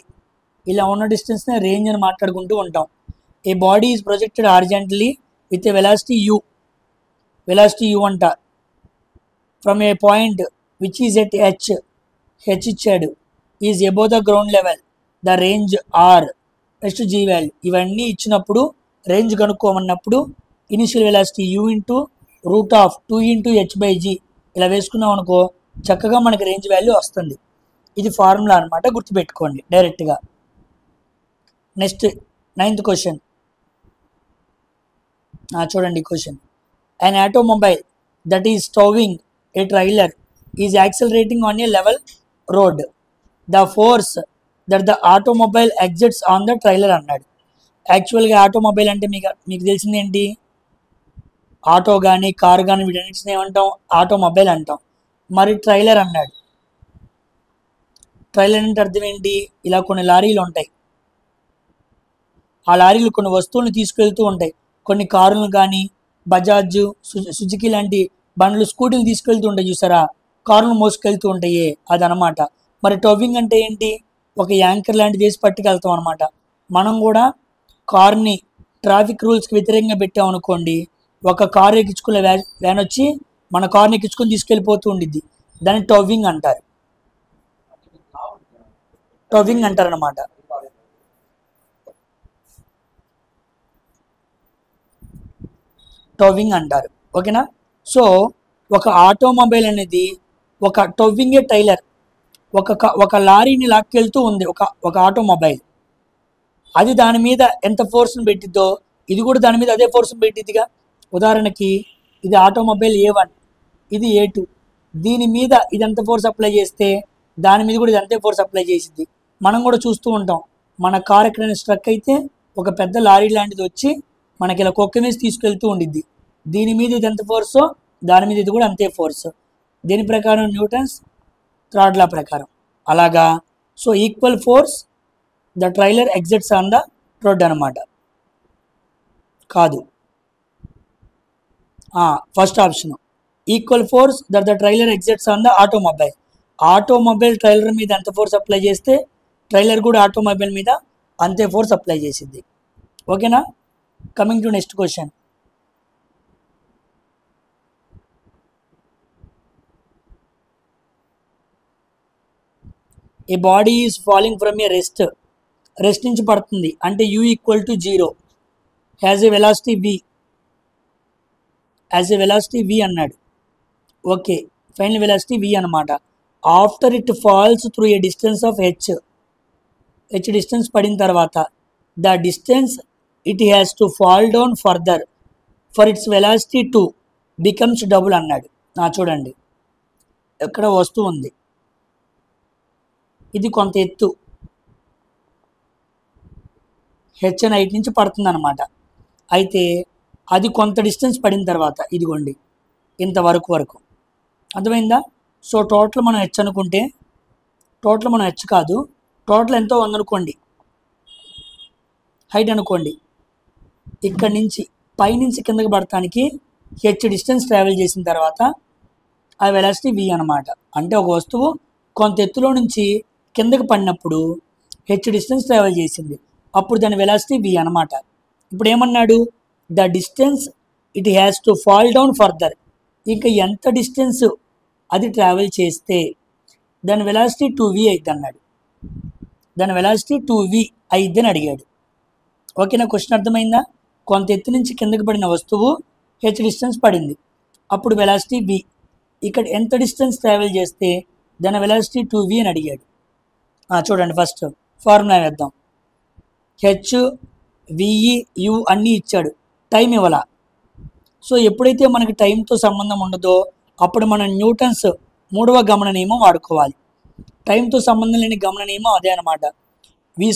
ఇలా ఉన్న డిస్టెన్స్నే రేంజ్ అని మాట్లాడుకుంటూ ఉంటాం. A body is projected horizontally with a velocity u. Velocity u అంట. From a point which is at h. H ఇచ్చాడు. Is above the ground level. The range R. Next g value. ఇవన్నీ ఇచ్చినప్పుడు range కనుక్కోమన్నప్పుడు initial velocity u into √2 into h by g ఇలా వేసుకున్నాం అనుకో, చక్కగా మనకి రేంజ్ వాల్యూ వస్తుంది. ఇది ఫార్ములా అనమాట, గుర్తుపెట్టుకోండి డైరెక్ట్గా. నెక్స్ట్ 9th క్వశ్చన్ చూడండి. Question. an automobile that is towing a trailer is accelerating on a level road. The force that the automobile exerts on the trailer అన్నాడు. యాక్చువల్గా ఆటోమొబైల్ అంటే మీకు తెలిసింది ఏంటి? ఆటో కానీ కారు కానీ వీటన్నిటిని ఏమంటాం? ఆటోమొబైల్ అంటాం. మరి ట్రైలర్ అన్నాడు. ట్రైలర్ అంటే అర్థం ఏంటి? ఇలా కొన్ని లారీలు ఉంటాయి. ఆ లారీలు కొన్ని వస్తువులను తీసుకెళ్తూ ఉంటాయి. కొన్ని కారులను కానీ బజాజ్, సుజుకి లాంటి బండ్లు, స్కూటీలు తీసుకెళ్తూ ఉంటాయి చూసారా, కారును మోసుకెళ్తూ ఉంటాయి, అదనమాట. మరి టోవింగ్ అంటే ఏంటి? ఒక యాంకర్ లాంటిది వేసి పట్టుకెళ్తాం అనమాట. మనం కూడా కార్ని ట్రాఫిక్ రూల్స్కి వ్యతిరేకంగా పెట్టామనుకోండి, ఒక కారు ఎక్కించుకునే వ్యాన్ వచ్చి మన కార్ని ఎక్కించుకొని తీసుకెళ్ళిపోతూ ఉండిద్ది. దాన్ని టోవింగ్ అంటారు. టోవింగ్ అంటారనమాట. టోవింగ్ అంటారు. ఓకేనా? సో ఒక ఆటోమొబైల్ అనేది ఒక టోవింగే టైలర్. ఒక లారీని లాక్కెళ్తూ ఉంది ఒక ఆటోమొబైల్. అది దాని మీద ఎంత ఫోర్స్ని పెట్టిద్దో ఇది కూడా దాని మీద అదే ఫోర్స్ని పెట్టిద్దిగా. ఉదాహరణకి ఇది ఆటోమొబైల్ A1, ఇది A2. దీని మీద ఇది ఎంత ఫోర్స్ అప్లై చేస్తే దాని మీద కూడా ఇది అంతే ఫోర్స్ అప్లై చేసింది. మనం కూడా చూస్తూ ఉంటాం, మన కార్ ఎక్కడైనా స్ట్రక్ అయితే ఒక పెద్ద లారీ లాంటిది వచ్చి మనకి ఇలా కుక్క మీద తీసుకెళ్తూ ఉండిద్ది. దీని మీద ఇది ఎంత ఫోర్సో దాని మీద ఇది కూడా అంతే ఫోర్స్. దీని ప్రకారం న్యూటన్స్ థర్డ్ లా ప్రకారం అలాగా. So equal force the trailer exits on the road అనమాట. కాదు, first option equal force that the trailer exits on the automobile. Automobile trailer మీద ఎంత ఫోర్స్ అప్లై చేస్తే ట్రైలర్ కూడా ఆటోమొబైల్ మీద అంతే ఫోర్స్ అప్లై చేసింది. ఓకేనా? Coming to next question. A body is falling from A rest నుంచి పడుతుంది అంటే u equal to 0 has a velocity v అన్నాడు. ఓకే, ఫైనల్ వెలాసిటీ v అనమాట. After it falls through a distance of h distance పడిన తర్వాత the distance it has to fall down further for its velocity to becomes double అన్నాడు. చూడండి, ఎక్కడ వస్తువు ఉంది, ఇది కొంత ఎత్తు h అని హైట్ నుంచి పడుతుంది అనమాట. అయితే అది కొంత డిస్టెన్స్ పడిన తర్వాత ఇదిగోండి ఇంతవరకు అర్థమైందా? సో టోటల్ మనం h అనుకుంటే, టోటల్ మనం h కాదు, టోటల్ ఎంతో ఉందనుకోండి, హైట్ అనుకోండి. ఇక్కడి నుంచి పైనుంచి కిందకి పడటానికి h డిస్టెన్స్ ట్రావెల్ చేసిన తర్వాత ఆ వెలాసిటీ v అనమాట. అంటే ఒక వస్తువు కొంత ఎత్తులో నుంచి కిందకి పడినప్పుడు h డిస్టెన్స్ ట్రావెల్ చేసింది, అప్పుడు దాని వెలాసిటీ v అనమాట. ఇప్పుడు ఏమన్నాడు? The distance it has to fall down further. ఇంకా ఎంత డిస్టెన్స్ అది ట్రావెల్ చేస్తే దాని వెలాసిటీ 2v అయిద్ది అన్నాడు. దాని వెలాసిటీ 2v అయిద్ది అని అడిగాడు. ఓకేనా? క్వశ్చన్ అర్థమైందా? కొంత ఎత్తు నుంచి కిందకి పడిన వస్తువు h డిస్టెన్స్ పడింది, అప్పుడు వెలాసిటీ v. ఇక్కడ ఎంత డిస్టెన్స్ ట్రావెల్ చేస్తే దాని వెలాసిటీ 2v అని అడిగాడు. చూడండి, ఫస్ట్ ఫార్ములా వేద్దాం. h, v, u అన్నీ ఇచ్చాడు, టైం ఇవ్వాల. సో ఎప్పుడైతే మనకి టైంతో సంబంధం ఉండదో అప్పుడు మనం న్యూటన్స్ మూడవ గమన నియమం వాడుకోవాలి. టైంతో సంబంధం లేని గమన నియమం అదే అనమాట. v²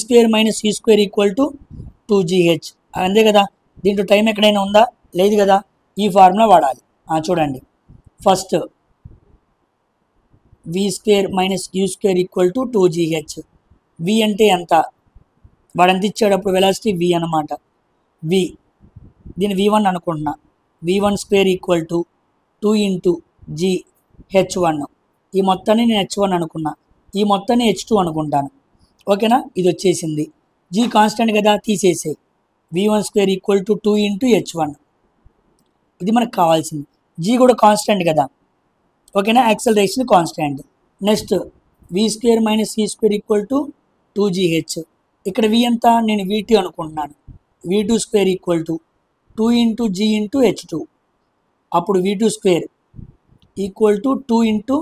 - c² equal to 2gh. అంతే కదా? దీంట్లో టైం ఎక్కడైనా ఉందా? లేదు కదా. ఈ ఫార్ములా వాడాలి. చూడండి, first v² - u² equal to 2gh. v అంటే ఎంత? వాడు ఎంత ఇచ్చాడు? అప్పుడు వెలాసిటీ v అనమాట. v, దీన్ని v1 అనుకుంటున్నా. v1² equal to 2 into gh1. ఈ మొత్తాన్ని నేను h1 అనుకున్నా, ఈ మొత్తాన్ని h2 అనుకుంటాను. ఓకేనా? ఇది వచ్చేసింది. g కాన్స్టెంట్ కదా, తీసేసే. v1² equal to 2 into h1. ఇది మనకు కావాల్సింది. g కూడా కాన్స్టెంట్ కదా. ఓకేనా? Acceleration constant. Next v² - c² equal to 2gh. ఇక్కడ v ఎంత? నేను vt అనుకుంటున్నాను. v2² equal to 2 into g into h2. అప్పుడు v2² equal to 2 into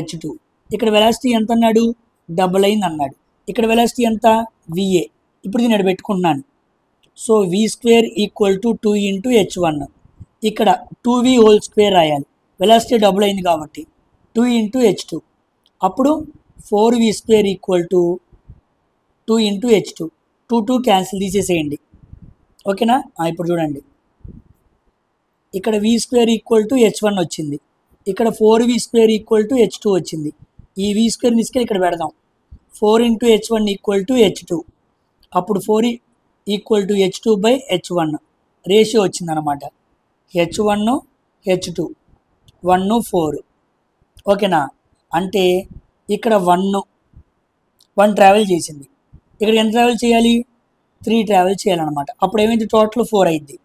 h2. ఇక్కడ వెలాసిటీ ఎంత అన్నాడు? డబుల్ అయింది అన్నాడు. ఇక్కడ వెలాసిటీ ఎంత? va. ఇప్పుడు దీన్ని పెట్టుకుంటున్నాను. So v² equal to 2 into h1. ఇక్కడ 2v² రాయాలి, వెలాసిటీ డబుల్ అయింది కాబట్టి 2 ఇంటూ h2. అప్పుడు 4v² equal to 2 into h2. 2 cancel, తీసేసేయండి. ఓకేనా? ఇప్పుడు చూడండి, ఇక్కడ v² ఈక్వల్ టు h1 వచ్చింది, ఇక్కడ 4v² ఈక్వల్ టు h2 వచ్చింది. ఈ v² తీసుకెళ్ళి ఇక్కడ పెడదాం. 4 into h1 equal to h2. అప్పుడు 4 equal to h2 by h1 ratio వచ్చిందనమాట. h1 h2 1 4. ఓకేనా? అంటే ఇక్కడ 1 ట్రావెల్ చేసింది, ఇక్కడ ఎంత ట్రావెల్ చేయాలి? 3 ట్రావెల్ చేయాలన్నమాట. అప్పుడు ఏమైంది? టోటల్ 4 అయింది.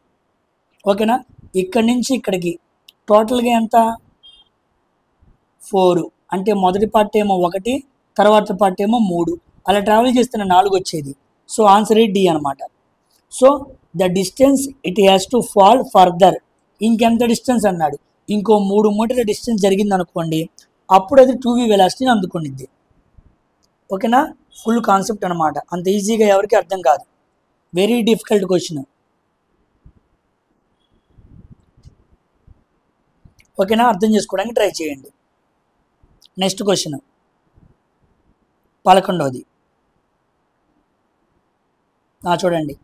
ఓకేనా? ఇక్కడి నుంచి ఇక్కడికి టోటల్గా ఎంత? 4. అంటే మొదటి పార్ట్ ఏమో 1, తర్వాత పార్ట్ ఏమో 3. అలా ట్రావెల్ చేస్తున్న 4 వచ్చేది. సో ఆన్సర్ డి అనమాట. So the distance it has to fall further. ఇంకెంత డిస్టెన్స్ అన్నాడు? ఇంకో 3 మీటర్ల డిస్టెన్స్ జరిగింది అనుకోండి, అప్పుడు అది 2v వెలాసిటీని అందుకునిద్ది. ఓకేనా? ఫుల్ కాన్సెప్ట్ అనమాట. అంత ఈజీగా ఎవరికి అర్థం కాదు. Very difficult question. ఓకేనా? అర్థం చేసుకోవడానికి ట్రై చేయండి. Next question. 11వది చూడండి,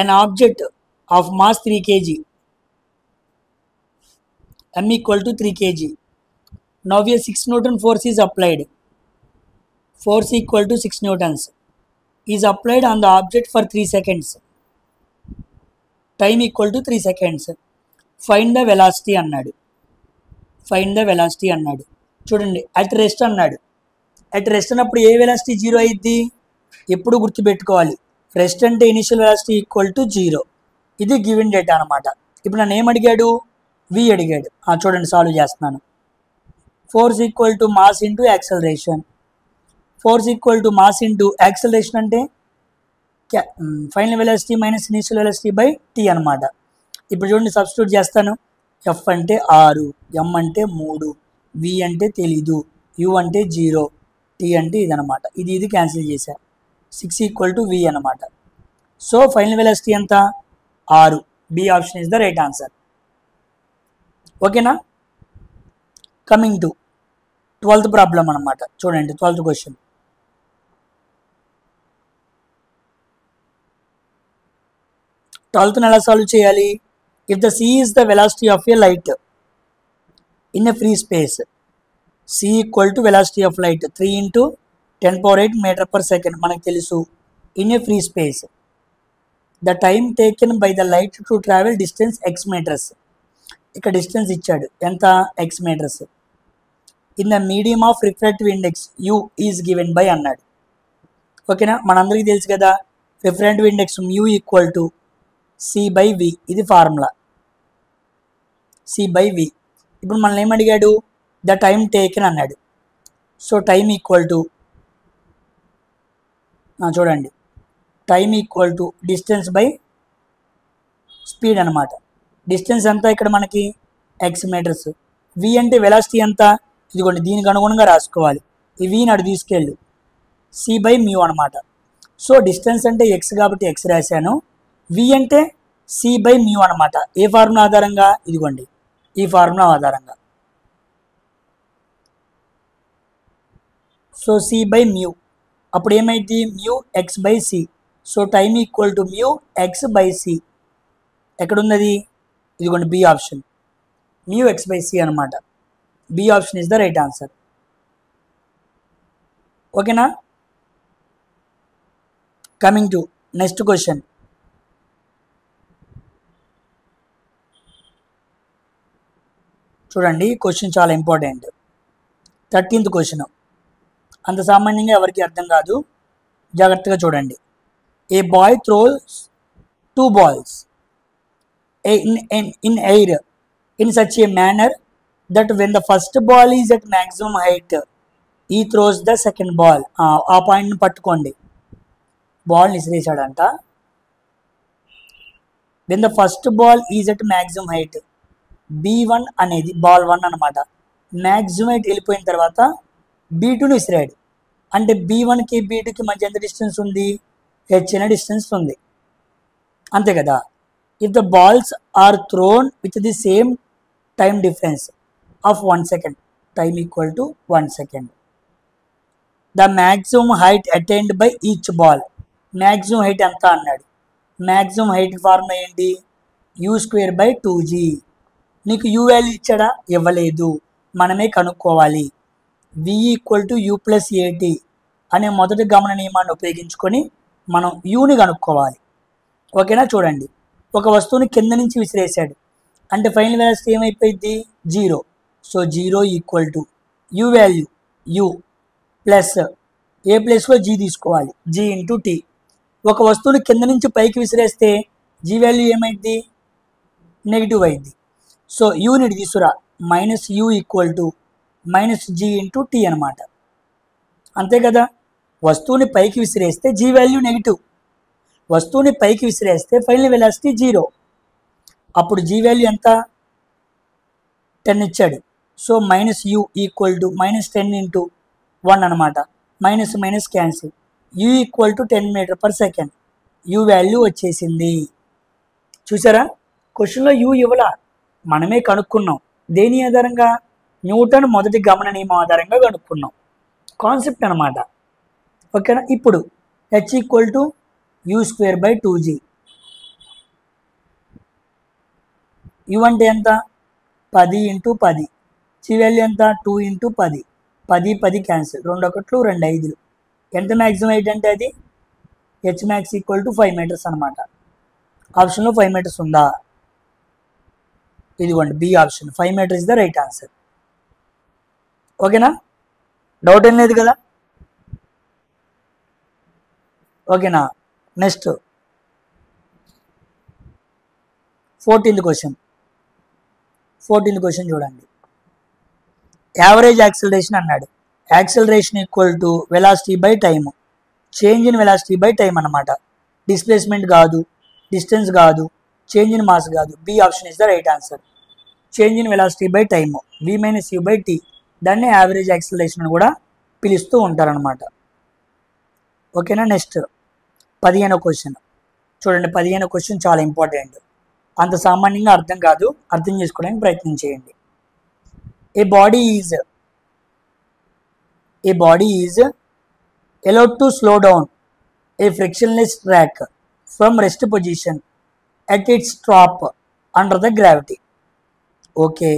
an object of mass 3 kg, m equal to 3 kg. Now a 6 Newton force is applied. Force equal to 6 newtons is applied on the object for 3 seconds. Time equal to 3 seconds. Find the velocity అన్నాడు. Find the velocity అన్నాడు. చూడండి, at rest అన్నాడు. at rest అన్నప్పుడు a velocity 0 అయ్యిద్ది? ఎప్పుడు గుర్తుపెట్టుకోవాలి, rest అంటే initial velocity equal to 0. ఇది గివెన్ డేటా అనమాట. ఇప్పుడు నన్ను ఏం అడిగాడు? వి అడిగాడు. చూడండి, సాల్వ్ చేస్తున్నాను. Force equal to mass into acceleration. Force equal to mass into acceleration అంటే final velocity minus initial velocity by t అనమాట. ఇప్పుడు చూడండి, సబ్స్టిట్యూట్ చేస్తాను. ఎఫ్ అంటే 6, ఎం అంటే 3, వి అంటే తెలీదు, యు అంటే 0, టీ అంటే ఇదనమాట. ఇది క్యాన్సిల్ చేశా. 6 ఈక్వల్ టు వి అనమాట. సో ఫైనల్ వెలాసిటీ ఎంత? 6. B option is the right answer. ఓకేనా? కమింగ్ టు 12th ప్రాబ్లం అనమాట. చూడండి, 12th క్వశ్చన్. 12th ఎలా సాల్వ్ చేయాలి? If the c is the velocity of a light in a free space, c equal to velocity of light 3 into 10⁸ metre per second మనకు తెలుసు. In a free space the time taken by the light to travel distance x metres. ఇక్కడ distance ఇచ్చాడు, ఎంత? X metres. In the medium of refractive index mu is given by అన్నాడు. ఓకేనా? మనందరికీ తెలుసు కదా, refractive index mu equal to c by v. ఇది formula, c by v. ఇప్పుడు మనల్ని ఏమడిగాడు? ద టైమ్ టేకెన్ అన్నాడు. సో టైమ్ ఈక్వల్ టు చూడండి, time equal to distance by speed అనమాట. డిస్టెన్స్ ఎంత ఇక్కడ మనకి? X metres. వి అంటే వెలాసిటీ ఎంత? ఇదిగోండి, దీనికి అనుగుణంగా రాసుకోవాలి. ఈ వి నాడు తీసుకెళ్ళు, సి బై మ్యూ అనమాట. సో డిస్టెన్స్ అంటే ఎక్స్ కాబట్టి ఎక్స్ రాశాను. వి అంటే సి బై మ్యూ అనమాట. ఏ ఫార్ములా ఆధారంగా? ఇదిగోండి, ఈ ఫార్ములా ఆధారంగా. సో సి బై మ్యూ, అప్పుడు ఏమైంది? Mu x by c. So time equal to mu x by c. ఎక్కడున్నది? ఇదిగోండి, B option, mu x by c అనమాట. B option is the right answer. ఓకేనా? Coming to next question. చూడండి, question చాలా important. 13th question. అంత సామాన్యంగా ఎవరికి అర్థం కాదు, జాగ్రత్తగా చూడండి. A boy throws 2 balls in air in such a manner that when the first ball is at maximum height he throws the second ball. ఆ పాయింట్ని పట్టుకోండి. Ball విసిరేసాడంట. when the first ball is at maximum height, B1 అనేది ball 1 అనమాట. Maximum height వెళ్ళిపోయిన తర్వాత B2ని విసిరాడు. అంటే B1కి B2కి మధ్య ఎంత డిస్టెన్స్ ఉంది? హెచ్ అనే డిస్టెన్స్ ఉంది, అంతే కదా. If the balls are thrown with the same time difference of 1 second, time equal to 1 second, the maximum height attained by each ball. Maximum height ఎంత అన్నాడు? మ్యాక్సిమం హైట్ ఫార్ములా ఏంటి? u²/2g. నీకు you value ఇచ్చాడా? ఇవ్వలేదు, మనమే కనుక్కోవాలి. v equal to u plus ఏటీ అనే మొదటి గమన నియమాన్ని ఉపయోగించుకొని మనం యూని కనుక్కోవాలి. ఓకేనా? చూడండి, ఒక వస్తువుని కింద నుంచి విసిరేసాడు అంటే ఫైనల్ వెలాసిటీ ఏమైపోయింది? 0. So 0 equal to u value u plus a ప్లేస్లో g తీసుకోవాలి, g ఇంటూ టీ. ఒక వస్తువుని కింద నుంచి పైకి విసిరేస్తే g వాల్యూ ఏమైంది? నెగిటివ్ అయింది. సో యూనిట్ తీసుకురా, minus u equal to minus g into t అనమాట. అంతే కదా. వస్తువుని పైకి విసిరేస్తే g వాల్యూ నెగిటివ్, వస్తువుని పైకి విసిరేస్తే ఫైనల్ వెలాసిటీ 0. అప్పుడు g వాల్యూ ఎంత? 10 ఇచ్చాడు. So minus u equal to minus 10 into 1 అనమాట. Minus minus cancel, you equal to 10 m/s. You value వచ్చేసింది. చూసారా, క్వశ్చన్లో యూ ఇవ్వలా, మనమే కనుక్కున్నాం. దేని ఆధారంగా? న్యూటన్ మొదటి గమన నియమం ఆధారంగా కనుక్కున్నాం. కాన్సెప్ట్ అనమాట. ఓకేనా. ఇప్పుడు h equal to u²/2g. u అంటే ఎంత? 10 × 10. c వాల్యూ ఎంత? 2 × 10. 10 10 క్యాన్సిల్, 2 1 2 5. ఎంత మ్యాక్సిమం హైట్ అంటే అది h max equal to 5 metres అనమాట. ఆప్షన్లో 5 మీటర్స్ ఉందా? ఇదిగోండి B option, 5 metres is the right answer. ఓకేనా, డౌట్ ఏం లేదు కదా? ఓకేనా. నెక్స్ట్ 14th క్వశ్చన్ చూడండి. యావరేజ్ యాక్సిలరేషన్ అన్నాడు. Acceleration equal to velocity by time. Change in velocity by time అనమాట. డిస్ప్లేస్మెంట్ కాదు, డిస్టెన్స్ కాదు, చేంజ్ ఇన్ మాస్ కాదు. B option is the right answer. Change in velocity by time, v - u/t. దాన్ని average acceleration అని కూడా పిలుస్తూ ఉంటారనమాట. ఓకేనా. నెక్స్ట్ 15వ క్వశ్చన్ చూడండి. 15వ క్వశ్చన్ చాలా ఇంపార్టెంట్. అంత సామాన్యంగా అర్థం కాదు, అర్థం చేసుకోవడానికి ప్రయత్నం చేయండి. A body is allowed to slow down a frictionless track from rest position at its top under the gravity. Okay,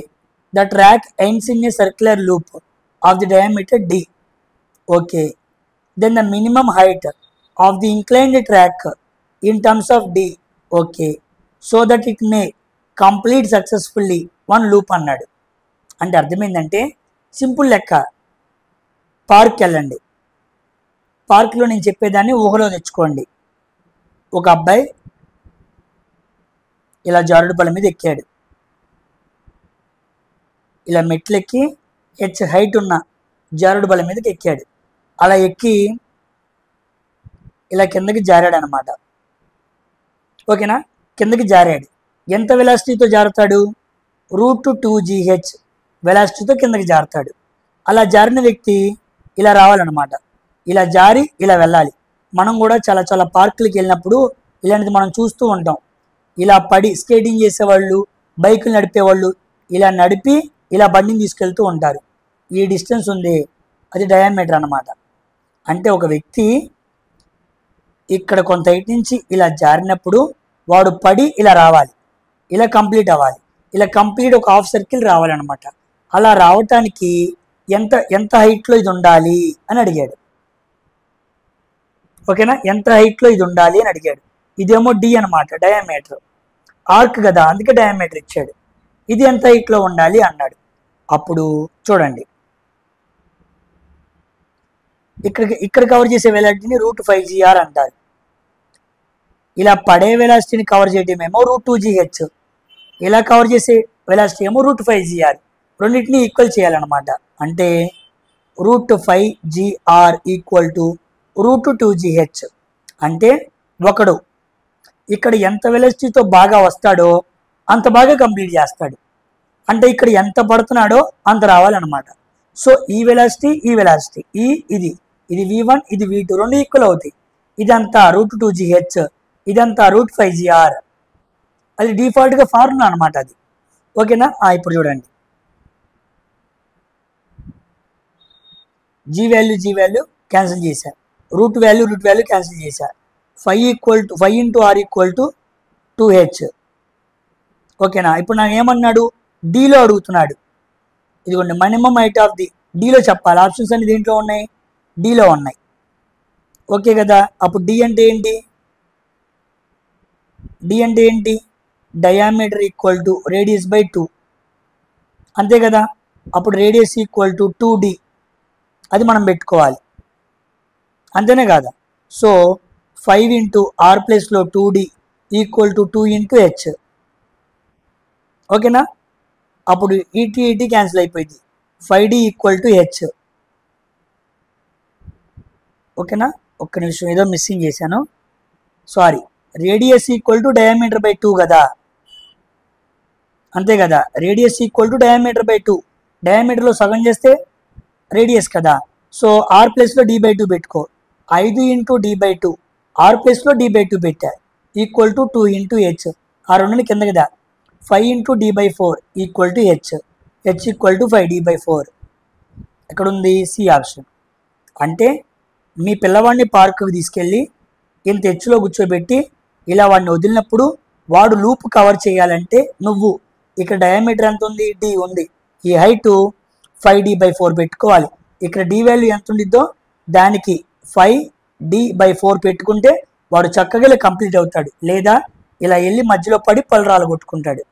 the track ends in a circular loop of the diameter d. Okay, then the minimum height of the inclined track in terms of d. Okay, so that it may complete successfully one loop అన్నాడు. అంటే అర్థం ఏంటంటే simple లెక్క. పార్క్కి వెళ్ళండి, పార్క్లో నేను చెప్పేదాన్ని ఊహలో తెచ్చుకోండి. ఒక అబ్బాయి ఇలా జారుడు బల్ల మీద ఎక్కాడు. ఇలా మెట్లెక్కి h హైట్ ఉన్న జారుడు బల్ల మీదకి ఎక్కాడు. అలా ఎక్కి ఇలా కిందకి జారాడు అనమాట. ఓకేనా, కిందకి జారాడు. ఎంత వెలాసిటీతో జారుతాడు? √2gh వెలాసిటీతో కిందకి జారుతాడు. అలా జారిన వ్యక్తి ఇలా రావాలన్నమాట. ఇలా జారి ఇలా వెళ్ళాలి. మనం కూడా చాలా చాలా పార్కులకి వెళ్ళినప్పుడు ఇలాంటిది మనం చూస్తూ ఉంటాం. ఇలా పడి స్కేటింగ్ చేసేవాళ్ళు, బైకులు నడిపేవాళ్ళు ఇలా నడిపి ఇలా బండిని తీసుకెళ్తూ ఉంటారు. ఈ డిస్టెన్స్ ఉంది, అది డయామీటర్ అన్నమాట. అంటే ఒక వ్యక్తి ఇక్కడ కొంత హైట్ నుంచి ఇలా జారినప్పుడు వాడు పడి ఇలా రావాలి, ఇలా కంప్లీట్ అవ్వాలి, ఇలా కంప్లీట్ ఒక హాఫ్ సర్కిల్ రావాలన్నమాట. అలా రావటానికి ఎంత ఎంత హైట్లో ఇది ఉండాలి అని అడిగాడు. ఓకేనా, ఎంత హైట్లో ఇది ఉండాలి అని అడిగాడు. ఇదేమో డి అనమాట, డయామీటర్. ఆర్క్ కదా, అందుకే డయామీటర్ ఇచ్చాడు. ఇది ఎంత హైట్లో ఉండాలి అన్నాడు. అప్పుడు చూడండి, ఇక్కడ కవర్ చేసే వెలాసిటీని √5gr అంటారు. ఇలా పడే వెలాసిటీని కవర్ చేయడం ఏమో √2gh, ఇలా కవర్ చేసే వెలాసిటీ ఏమో √5gr. రెండింటిని ఈక్వల్ చేయాలన్నమాట. అంటే √5gr ఈక్వల్ టు √2gh. అంటే ఒకడు ఇక్కడ ఎంత వెలాసిటీతో బాగా వస్తాడో అంత బాగా కంప్లీట్ చేస్తాడు. అంటే ఇక్కడ ఎంత పడుతున్నాడో అంత రావాలన్నమాట. సో ఈ వెలాసిటీ ఇది v1 ఇది v2 రెండు ఈక్వల్ అవుతాయి. ఇదంతా √2gh, ఇదంతా √5gr. అది డిఫాల్ట్గా ఫార్ములా అనమాట అది. ఓకేనా. ఇప్పుడు చూడండి, g వాల్యూ క్యాన్సిల్ చేశా, రూట్ వాల్యూ క్యాన్సిల్ చేశా. 5 × r ఈక్వల్ టు 2h. ఓకేనా. ఇప్పుడు నాకు ఏమన్నాడు? డీలో అడుగుతున్నాడు. ఇదిగోండి, మినిమం హైట్ ఆఫ్ ది డీలో చెప్పాలి. ఆప్షన్స్ అన్ని దేంట్లో ఉన్నాయి? డీలో ఉన్నాయి. ఓకే కదా. అప్పుడు డి అంటే ఏంటి? Diameter equal to radius by 2. అంతే కదా. అప్పుడు రేడియస్ ఈక్వల్ టు 2d, అది మనం పెట్టుకోవాలి. అంతేనే కాదా. సో 5 × r ప్లేస్లో 2d ఈక్వల్ టు 2 × h. ఓకేనా. అప్పుడు ఈటీ క్యాన్సిల్ అయిపోయింది. 5d equal to h. ఓకేనా. ఒక్క నిమిషం, ఏదో మిస్సింగ్ చేశాను, sorry. Radius equal to diameter by 2 కదా, అంతే కదా. Radius equal to diameter by 2. డయామీటర్లో సగం చేస్తే రేడియస్ కదా. సో ఆర్ ప్లేస్లో d/2 పెట్టుకో. 5 × d/2, ఆర్ ప్లేస్లో d/2 పెట్టా, ఈక్వల్ టు 2 × h. ఆ రెండుని కింద కదా. 5 × d/4 equal to h equal to 5d/4. ఎక్కడుంది? C option. అంటే మీ పిల్లవాడిని పార్కుకి తీసుకెళ్ళి ఇంత హెచ్చులో కూర్చోబెట్టి ఇలా వాడిని వదిలినప్పుడు వాడు లూప్ కవర్ చేయాలంటే నువ్వు ఇక్కడ డయామీటర్ ఎంత ఉంది, డి ఉంది, ఈ హైటు 5d/4 పెట్టుకోవాలి. ఇక్కడ డి వాల్యూ ఎంత ఉండిద్దో దానికి 5d/4 పెట్టుకుంటే వాడు చక్కగా కంప్లీట్ అవుతాడు. లేదా ఇలా వెళ్ళి మధ్యలో పడి పలురాలు కొట్టుకుంటాడు.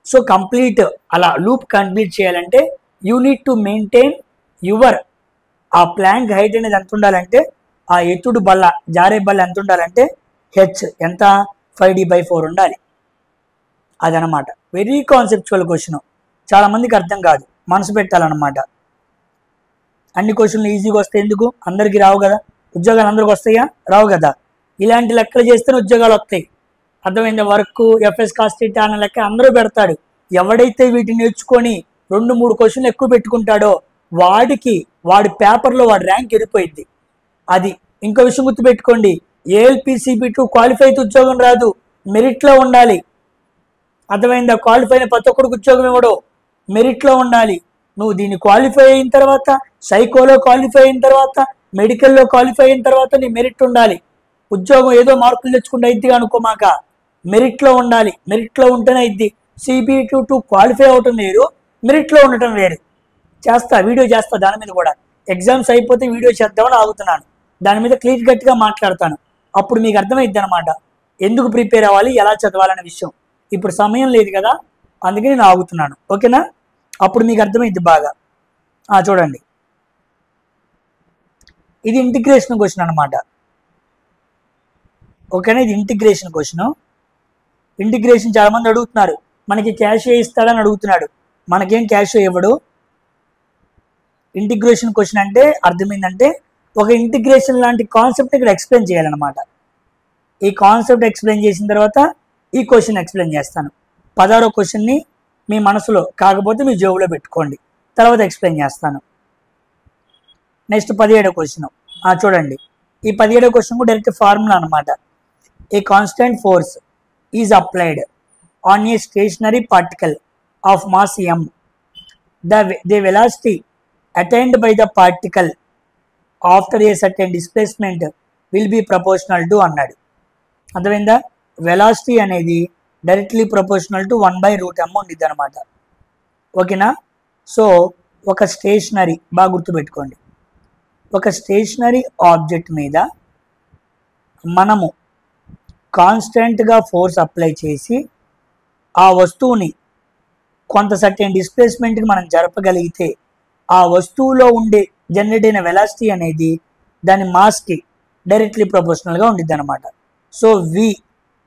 సో కంప్లీట్ అలా లూప్ కంప్లీట్ చేయాలంటే you need to maintain your ఆ ప్లాంక్ హైట్ అనేది ఎంత ఉండాలంటే, ఆ ఎత్తుడు బల్ల జారే బల్ల ఎంత ఉండాలంటే హెచ్ ఎంత 5d/4 ఉండాలి. అదనమాట. వెరీ కాన్సెప్చువల్ క్వశ్చన్, చాలామందికి అర్థం కాదు, మనసు పెట్టాలన్నమాట. అన్ని క్వశ్చన్లు ఈజీగా వస్తాయి ఎందుకు, అందరికీ రావు కదా. ఉద్యోగాలు అందరికి వస్తాయా, రావు కదా. ఇలాంటి లెక్కలు చేస్తేనే ఉద్యోగాలు వస్తాయి. అర్థమైంది. వర్క్ ఎఫ్ఎస్ కాస్ట్ అన్న లెక్క అందరూ పెడతాడు. ఎవడైతే వీటిని నేర్చుకొని 2-3 క్వశ్చన్లు ఎక్కువ పెట్టుకుంటాడో వాడి పేపర్లో వాడి ర్యాంక్ ఎరిపోయింది. అది ఇంకో విషయం గుర్తుపెట్టుకోండి, ALPCB2 క్వాలిఫై అయితే ఉద్యోగం రాదు, మెరిట్లో ఉండాలి. అర్థమైందా. క్వాలిఫై అయిన ప్రతి ఒక్కడికి ఉద్యోగం ఇవ్వడు, మెరిట్లో ఉండాలి. నువ్వు దీన్ని క్వాలిఫై అయిన తర్వాత, సైకోలో క్వాలిఫై అయిన తర్వాత, మెడికల్లో క్వాలిఫై అయిన తర్వాత నీ మెరిట్ ఉండాలి. ఉద్యోగం ఏదో మార్కులు తెచ్చుకుంటే అయిద్దిగా అనుకోమాక, మెరిట్లో ఉండాలి. మెరిట్లో ఉంటేనే అయిద్ది. CBT2 క్వాలిఫై అవటం వేరు, మెరిట్లో ఉండటం వేరు. వీడియో చేస్తా దాని మీద కూడా. ఎగ్జామ్స్ అయిపోతే వీడియో చేద్దామని ఆగుతున్నాను. దాని మీద క్లియర్ కట్గా మాట్లాడతాను. అప్పుడు మీకు అర్థమైద్ది అనమాట ఎందుకు ప్రిపేర్ అవ్వాలి, ఎలా చదవాలనే విషయం. ఇప్పుడు సమయం లేదు కదా, అందుకే నేను ఆగుతున్నాను. ఓకేనా, అప్పుడు మీకు అర్థమైద్ది బాగా. చూడండి, ఇది ఇంటిగ్రేషన్ క్వశ్చన్ అనమాట. ఓకేనా, ఇది ఇంటిగ్రేషన్ క్వశ్చన్. ఇంటిగ్రేషన్ చాలామంది అడుగుతున్నారు, మనకి క్యాష్ ఇస్తాడని అడుగుతున్నాడు. మనకేం క్యాష్ ఇవ్వడు. ఇంటిగ్రేషన్ క్వశ్చన్ అంటే అర్థమైందంటే ఒక ఇంటిగ్రేషన్ లాంటి కాన్సెప్ట్ ఇక్కడ ఎక్స్ప్లెయిన్ చేయాలన్నమాట. ఈ కాన్సెప్ట్ ఎక్స్ప్లెయిన్ చేసిన తర్వాత ఈ క్వశ్చన్ ఎక్స్ప్లెయిన్ చేస్తాను. 16వ క్వశ్చన్ని మీ మనసులో కాకపోతే మీ జేబులో పెట్టుకోండి, తర్వాత ఎక్స్ప్లెయిన్ చేస్తాను. నెక్స్ట్ 17వ క్వశ్చన్ చూడండి. ఈ 17వ క్వశ్చన్ కూడా డైరెక్ట్ ఫార్ములా అనమాట. A constant force is applied on a stationary particle of mass m. The velocity attained by the particle after a certain displacement will be proportional to అన్నాడు. అర్థమైందా. Velocity అనేది directly proportional to 1/√m ఉండిద్ది అనమాట. ఓకేనా. So ఒక stationery, బాగా గుర్తుపెట్టుకోండి, ఒక స్టేషనరీ ఆబ్జెక్ట్ మీద మనము కాన్స్టెంట్గా ఫోర్స్ అప్లై చేసి ఆ వస్తువుని కొంత సర్టెన్ డిస్ప్లేస్మెంట్కి మనం జరపగలిగితే ఆ వస్తువులో ఉండే జనరేట్ అయిన వెలాసిటీ అనేది దాని మాస్కి డైరెక్ట్లీ ప్రపోర్షనల్గా ఉండిద్ది అనమాట. So V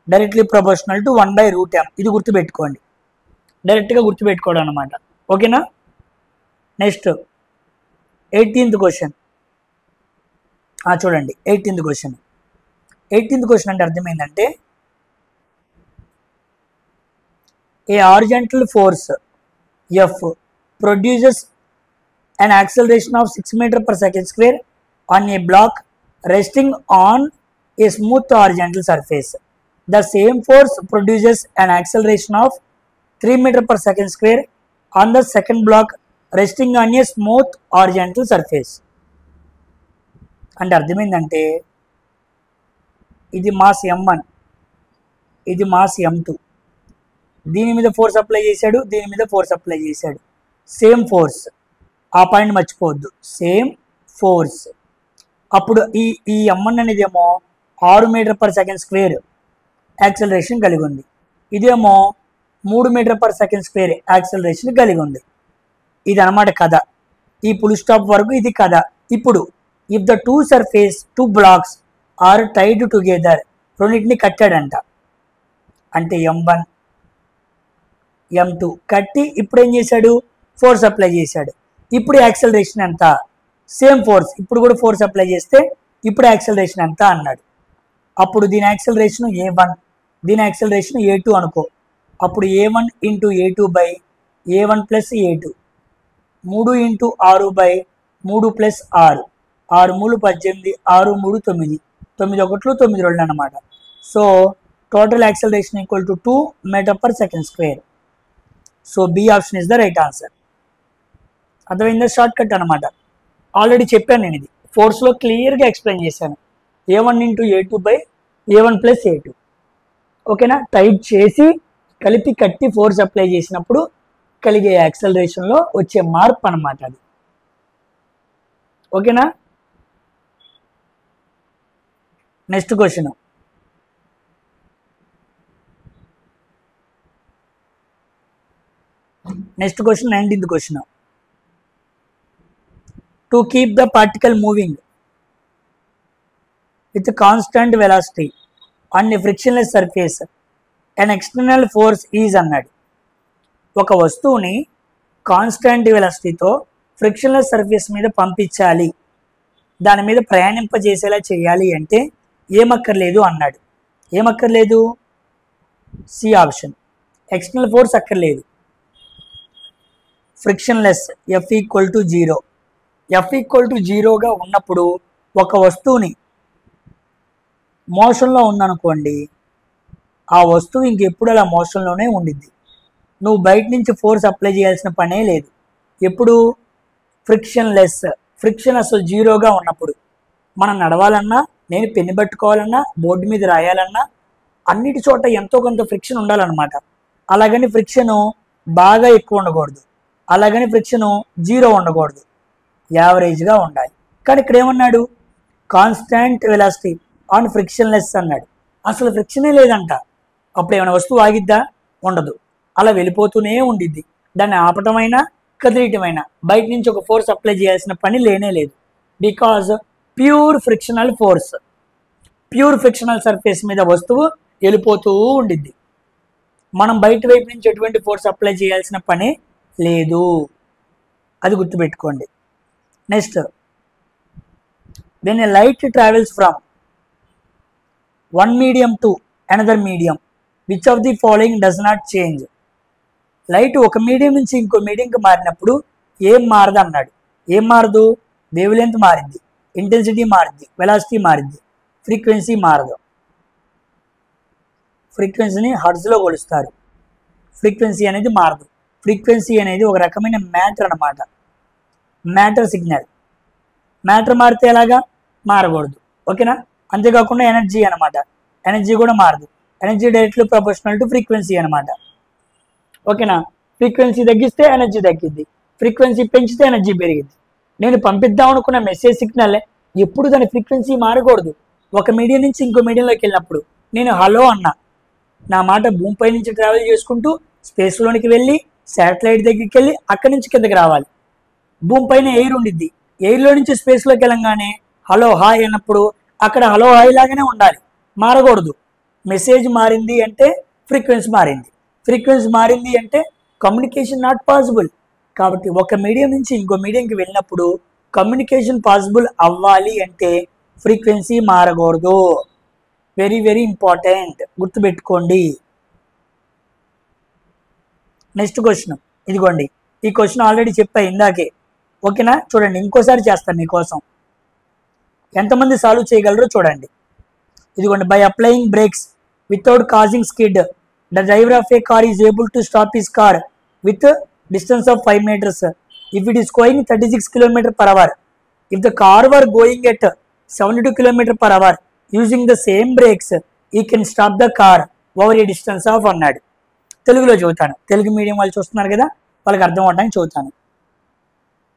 directly proportional to 1/√m. ఇది గుర్తుపెట్టుకోండి, డైరెక్ట్గా గుర్తుపెట్టుకోవడం అనమాట. ఓకేనా. నెక్స్ట్ 18th క్వశ్చన్ చూడండి. 18th క్వశ్చన్ అంటే అర్థమైందంటే, ఏ horizontal force F produces an acceleration of 6 m/s² on a block resting on a smooth horizontal surface. The same force produces an acceleration of 3 m/s² on the second block resting on a smooth horizontal surface. అంటే అర్థమైందంటే, ఇది mass m1, ఇది mass m2. దీని మీద force apply చేశాడు, దీని మీద force apply చేశాడు. సేమ్ ఫోర్స్, ఆ పాయింట్ మర్చిపోవద్దు, సేమ్ ఫోర్స్. అప్పుడు ఈ m1 అనేది ఏమో 6 m/s² యాక్సలరేషన్ కలిగి ఉంది, ఇదేమో 3 m/s² యాక్సలరేషన్ కలిగి ఉంది. ఇది అనమాట కథ. ఈ ఫుల్ స్టాప్ వరకు ఇది కథ. ఇప్పుడు if the two blocks are tied together, రెండింటిని కట్టాడంట. అంటే m1 m2 కట్టి ఇప్పుడు ఏం చేశాడు, ఫోర్స్ అప్లై చేశాడు. ఇప్పుడు యాక్సలరేషన్ ఎంత, సేమ్ ఫోర్స్, ఇప్పుడు కూడా ఫోర్స్ అప్లై చేస్తే ఇప్పుడు యాక్సలరేషన్ ఎంత అన్నాడు. అప్పుడు దీని యాక్సలరేషన్ a1, దీని యాక్సలరేషన్ a2 అనుకో. అప్పుడు a1 × a2 a1 + a2, 3 × 6 3 + 6, 6 3 18, 6 3 9, 9 1 9 2 అనమాట. So total acceleration equal to 2 m/s². So B option is the right answer. అర్థమైందా. షార్ట్ కట్ అనమాట. ఆల్రెడీ చెప్పాను నేను ఇది ఫోర్స్లో క్లియర్గా ఎక్స్ప్లెయిన్ చేశాను. A1 × A2 / A1 + A2. ఓకేనా, టైట్ చేసి కలిపి కట్టి ఫోర్స్ అప్లై చేసినప్పుడు కలిగే యాక్సలరేషన్లో వచ్చే మార్పు అన్నమాట అది. ఓకేనా. Next question, next question 19th question. To keep the particle moving with constant velocity on a frictionless surface and external force is అన్నాడు. ఒక వస్తువుని కాన్స్టెంట్ వెలాసిటీతో ఫ్రిక్షన్లెస్ సర్ఫేస్ మీద పంపించాలి, దాని మీద ప్రయాణింపజేసేలా చేయాలి అంటే ఏమక్కర్లేదు అన్నాడు. ఏమక్కర్లేదు? సి ఆప్షన్, ఎక్స్టర్నల్ ఫోర్స్ అక్కర్లేదు. Frictionless F = 0. F = 0గా ఉన్నప్పుడు ఒక వస్తువుని మోషన్లో ఉందనుకోండి, ఆ వస్తువు ఇంకెప్పుడు అలా మోషన్లోనే ఉండిద్ది. నువ్వు బయట నుంచి ఫోర్స్ అప్లై చేయాల్సిన పనే లేదు. ఎప్పుడు? ఫ్రిక్షన్లెస్, ఫ్రిక్షన్ అసలు 0గా ఉన్నప్పుడు. మనం నడవాలన్నా, నేను పెన్ను పట్టుకోవాలన్నా, బోర్డు మీద రాయాలన్నా అన్నిటి చోట ఎంతో కొంత ఫ్రిక్షన్ ఉండాలన్నమాట. అలాగని ఫ్రిక్షను బాగా ఎక్కువ ఉండకూడదు, అలాగని ఫ్రిక్షను 0 ఉండకూడదు, యావరేజ్గా ఉండాలి. కానీ ఇక్కడ ఏమన్నాడు? కాన్స్టాంట్ వెలాసిటీ ఆన్ ఫ్రిక్షన్లెస్ అన్నాడు. అసలు ఫ్రిక్షనే లేదంట. అప్పుడు ఏమైనా వస్తువు ఆగిద్దా? ఉండదు, అలా వెళ్ళిపోతూనే ఉండిద్ది. దాన్ని ఆపటమైనా కదిలియటమైనా బయట నుంచి ఒక ఫోర్స్ అప్లై చేయాల్సిన పని లేనే లేదు. Because pure frictional force, pure frictional surface మీద వస్తువు వెళ్ళిపోతూ ఉండిద్ది. మనం బయట వైపు నుంచి ఎటువంటి ఫోర్స్ అప్లై చేయాల్సిన పని లేదు, అది గుర్తుపెట్టుకోండి. Next, when a light travels from one medium to another medium, which of the following does not change? Light ఒక మీడియం నుంచి ఇంకో మీడియంకి మారినప్పుడు ఏం మారదు అన్నాడు. ఏం మారదు? వేవ్ లెంత్ మారిద్ది, ఇంటెన్సిటీ మారిద్ది, వెలాసిటీ మారిద్ది, ఫ్రీక్వెన్సీ మారదు. ఫ్రీక్వెన్సీని హర్ట్జ్లో కొలుస్తారు. ఫ్రీక్వెన్సీ అనేది మారదు. ఫ్రీక్వెన్సీ అనేది ఒక రకమైన మ్యాటర్ అన్నమాట, మ్యాటర్ సిగ్నల్. మ్యాటర్ మారితే ఎలాగా? మారకూడదు. ఓకేనా. అంతేకాకుండా ఎనర్జీ అనమాట, ఎనర్జీ కూడా మారదు. Energy directly proportional to frequency అనమాట. ఓకేనా. ఫ్రీక్వెన్సీ తగ్గిస్తే ఎనర్జీ తగ్గిద్ది, ఫ్రీక్వెన్సీ పెంచితే ఎనర్జీ పెరిగిద్ది. నేను పంపిద్దాం అనుకున్న మెసేజ్ సిగ్నల్ ఎప్పుడు దాని ఫ్రీక్వెన్సీ మారకూడదు. ఒక మీడియం నుంచి ఇంకో మీడియంలోకి వెళ్ళినప్పుడు నేను హలో అన్నా, నా మాట భూమిపై నుంచి ట్రావెల్ చేసుకుంటూ స్పేస్లోనికి వెళ్ళి శాటిలైట్ దగ్గరికి వెళ్ళి అక్కడి నుంచి కిందకి రావాలి. భూమిపైన ఎయిర్ ఉండిద్ది, ఎయిర్లో నుంచి స్పేస్లోకి వెళ్ళంగానే హలో హాయ్ అన్నప్పుడు అక్కడ హలో హాయ్ లాగానే ఉండాలి, మారకూడదు. మెసేజ్ మారింది అంటే ఫ్రీక్వెన్సీ మారింది, ఫ్రీక్వెన్సీ మారింది అంటే కమ్యూనికేషన్ నాట్ పాసిబుల్. కాబట్టి ఒక మీడియం నుంచి ఇంకో మీడియంకి వెళ్ళినప్పుడు కమ్యూనికేషన్ పాసిబుల్ అవ్వాలి అంటే ఫ్రీక్వెన్సీ మారకూడదు. వెరీ వెరీ ఇంపార్టెంట్, గుర్తుపెట్టుకోండి. నెక్స్ట్ క్వశ్చన్ ఇదిగోండి. ఈ క్వశ్చన్ ఆల్రెడీ చెప్పా ఇందాకే. ఓకేనా. చూడండి, ఇంకోసారి చేస్తాను మీకోసం. ఎంతమంది సాల్వ్ చేయగలరో చూడండి. ఇదిగోండి, by applying brakes without causing skid the driver of a car is able to stop his car with distance of 5 meters if it is going 36 km/h. If the car were going at 72 km/h using the same brakes, he can stop the car over a distance of అన్నాడు. తెలుగులో చదువుతాను, Telugu medium వాళ్ళు చూస్తున్నారు కదా, వాళ్ళకి అర్థం అవడానికి చదువుతాను.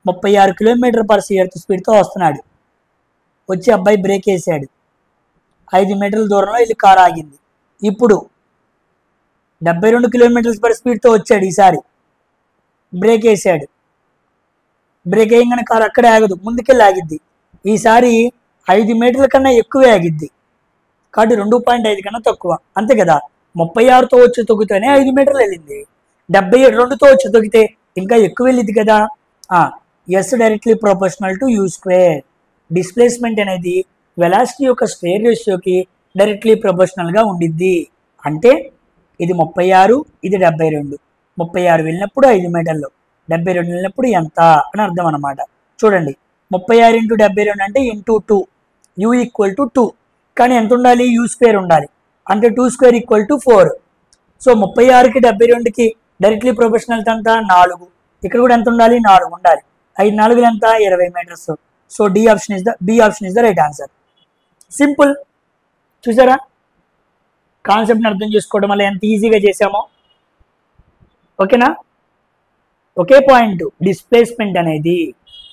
36 km/h స్పీడ్తో వస్తున్నాడు. వచ్చి అబ్బాయి బ్రేక్ వేసాడు, 5 మీటర్ల దూరంలో వెళ్ళి కారు ఆగింది. ఇప్పుడు 72 km/h స్పీడ్తో వచ్చాడు. ఈసారి బ్రేక్ వేసాడు, బ్రేక్ వేయగానే కారు అక్కడే ఆగదు, ముందుకెళ్ళి ఆగిద్ది. ఈసారి 5 మీటర్ల కన్నా ఎక్కువే ఆగిద్ది, కాబట్టి 2.5 కన్నా తక్కువ, అంతే కదా. 36తో వచ్చి తొక్కితేనే 5 మీటర్లు వెళ్ళింది, 72తో వచ్చి తొక్కితే ఇంకా ఎక్కువ వెళ్ళింది కదా. S directly proportional to you square. Displacement అనేది వెలాసిటీ యొక్క స్క్వేర్ రేషియోకి డైరెక్ట్లీ ప్రొపోర్షనల్గా ఉండిద్ది. అంటే ఇది 36, ఇది 72. 36 వెళ్ళినప్పుడు 5 మీటర్లు, 72 వెళ్ళినప్పుడు ఎంత అని అర్థం అనమాట. చూడండి, 36 × 72 అంటే ఇంటూ 2, u = 2. కానీ ఎంత ఉండాలి? u స్క్వేర్ ఉండాలి, అంటే 2² = 4. సో 36కి 72కి డైరెక్ట్లీ ప్రొపోర్షనల్ ఎంత? 4. ఇక్కడ కూడా ఎంత ఉండాలి? 4 ఉండాలి. 5 4 ఎంత? 20 metres. So B option is the right answer. Simple. చూసారా కాన్సెప్ట్ని అర్థం చేసుకోవడం వల్ల ఎంత ఈజీగా చేసామో. ఓకేనా. ఒకే పాయింట్ డిస్ప్లేస్మెంట్ అనేది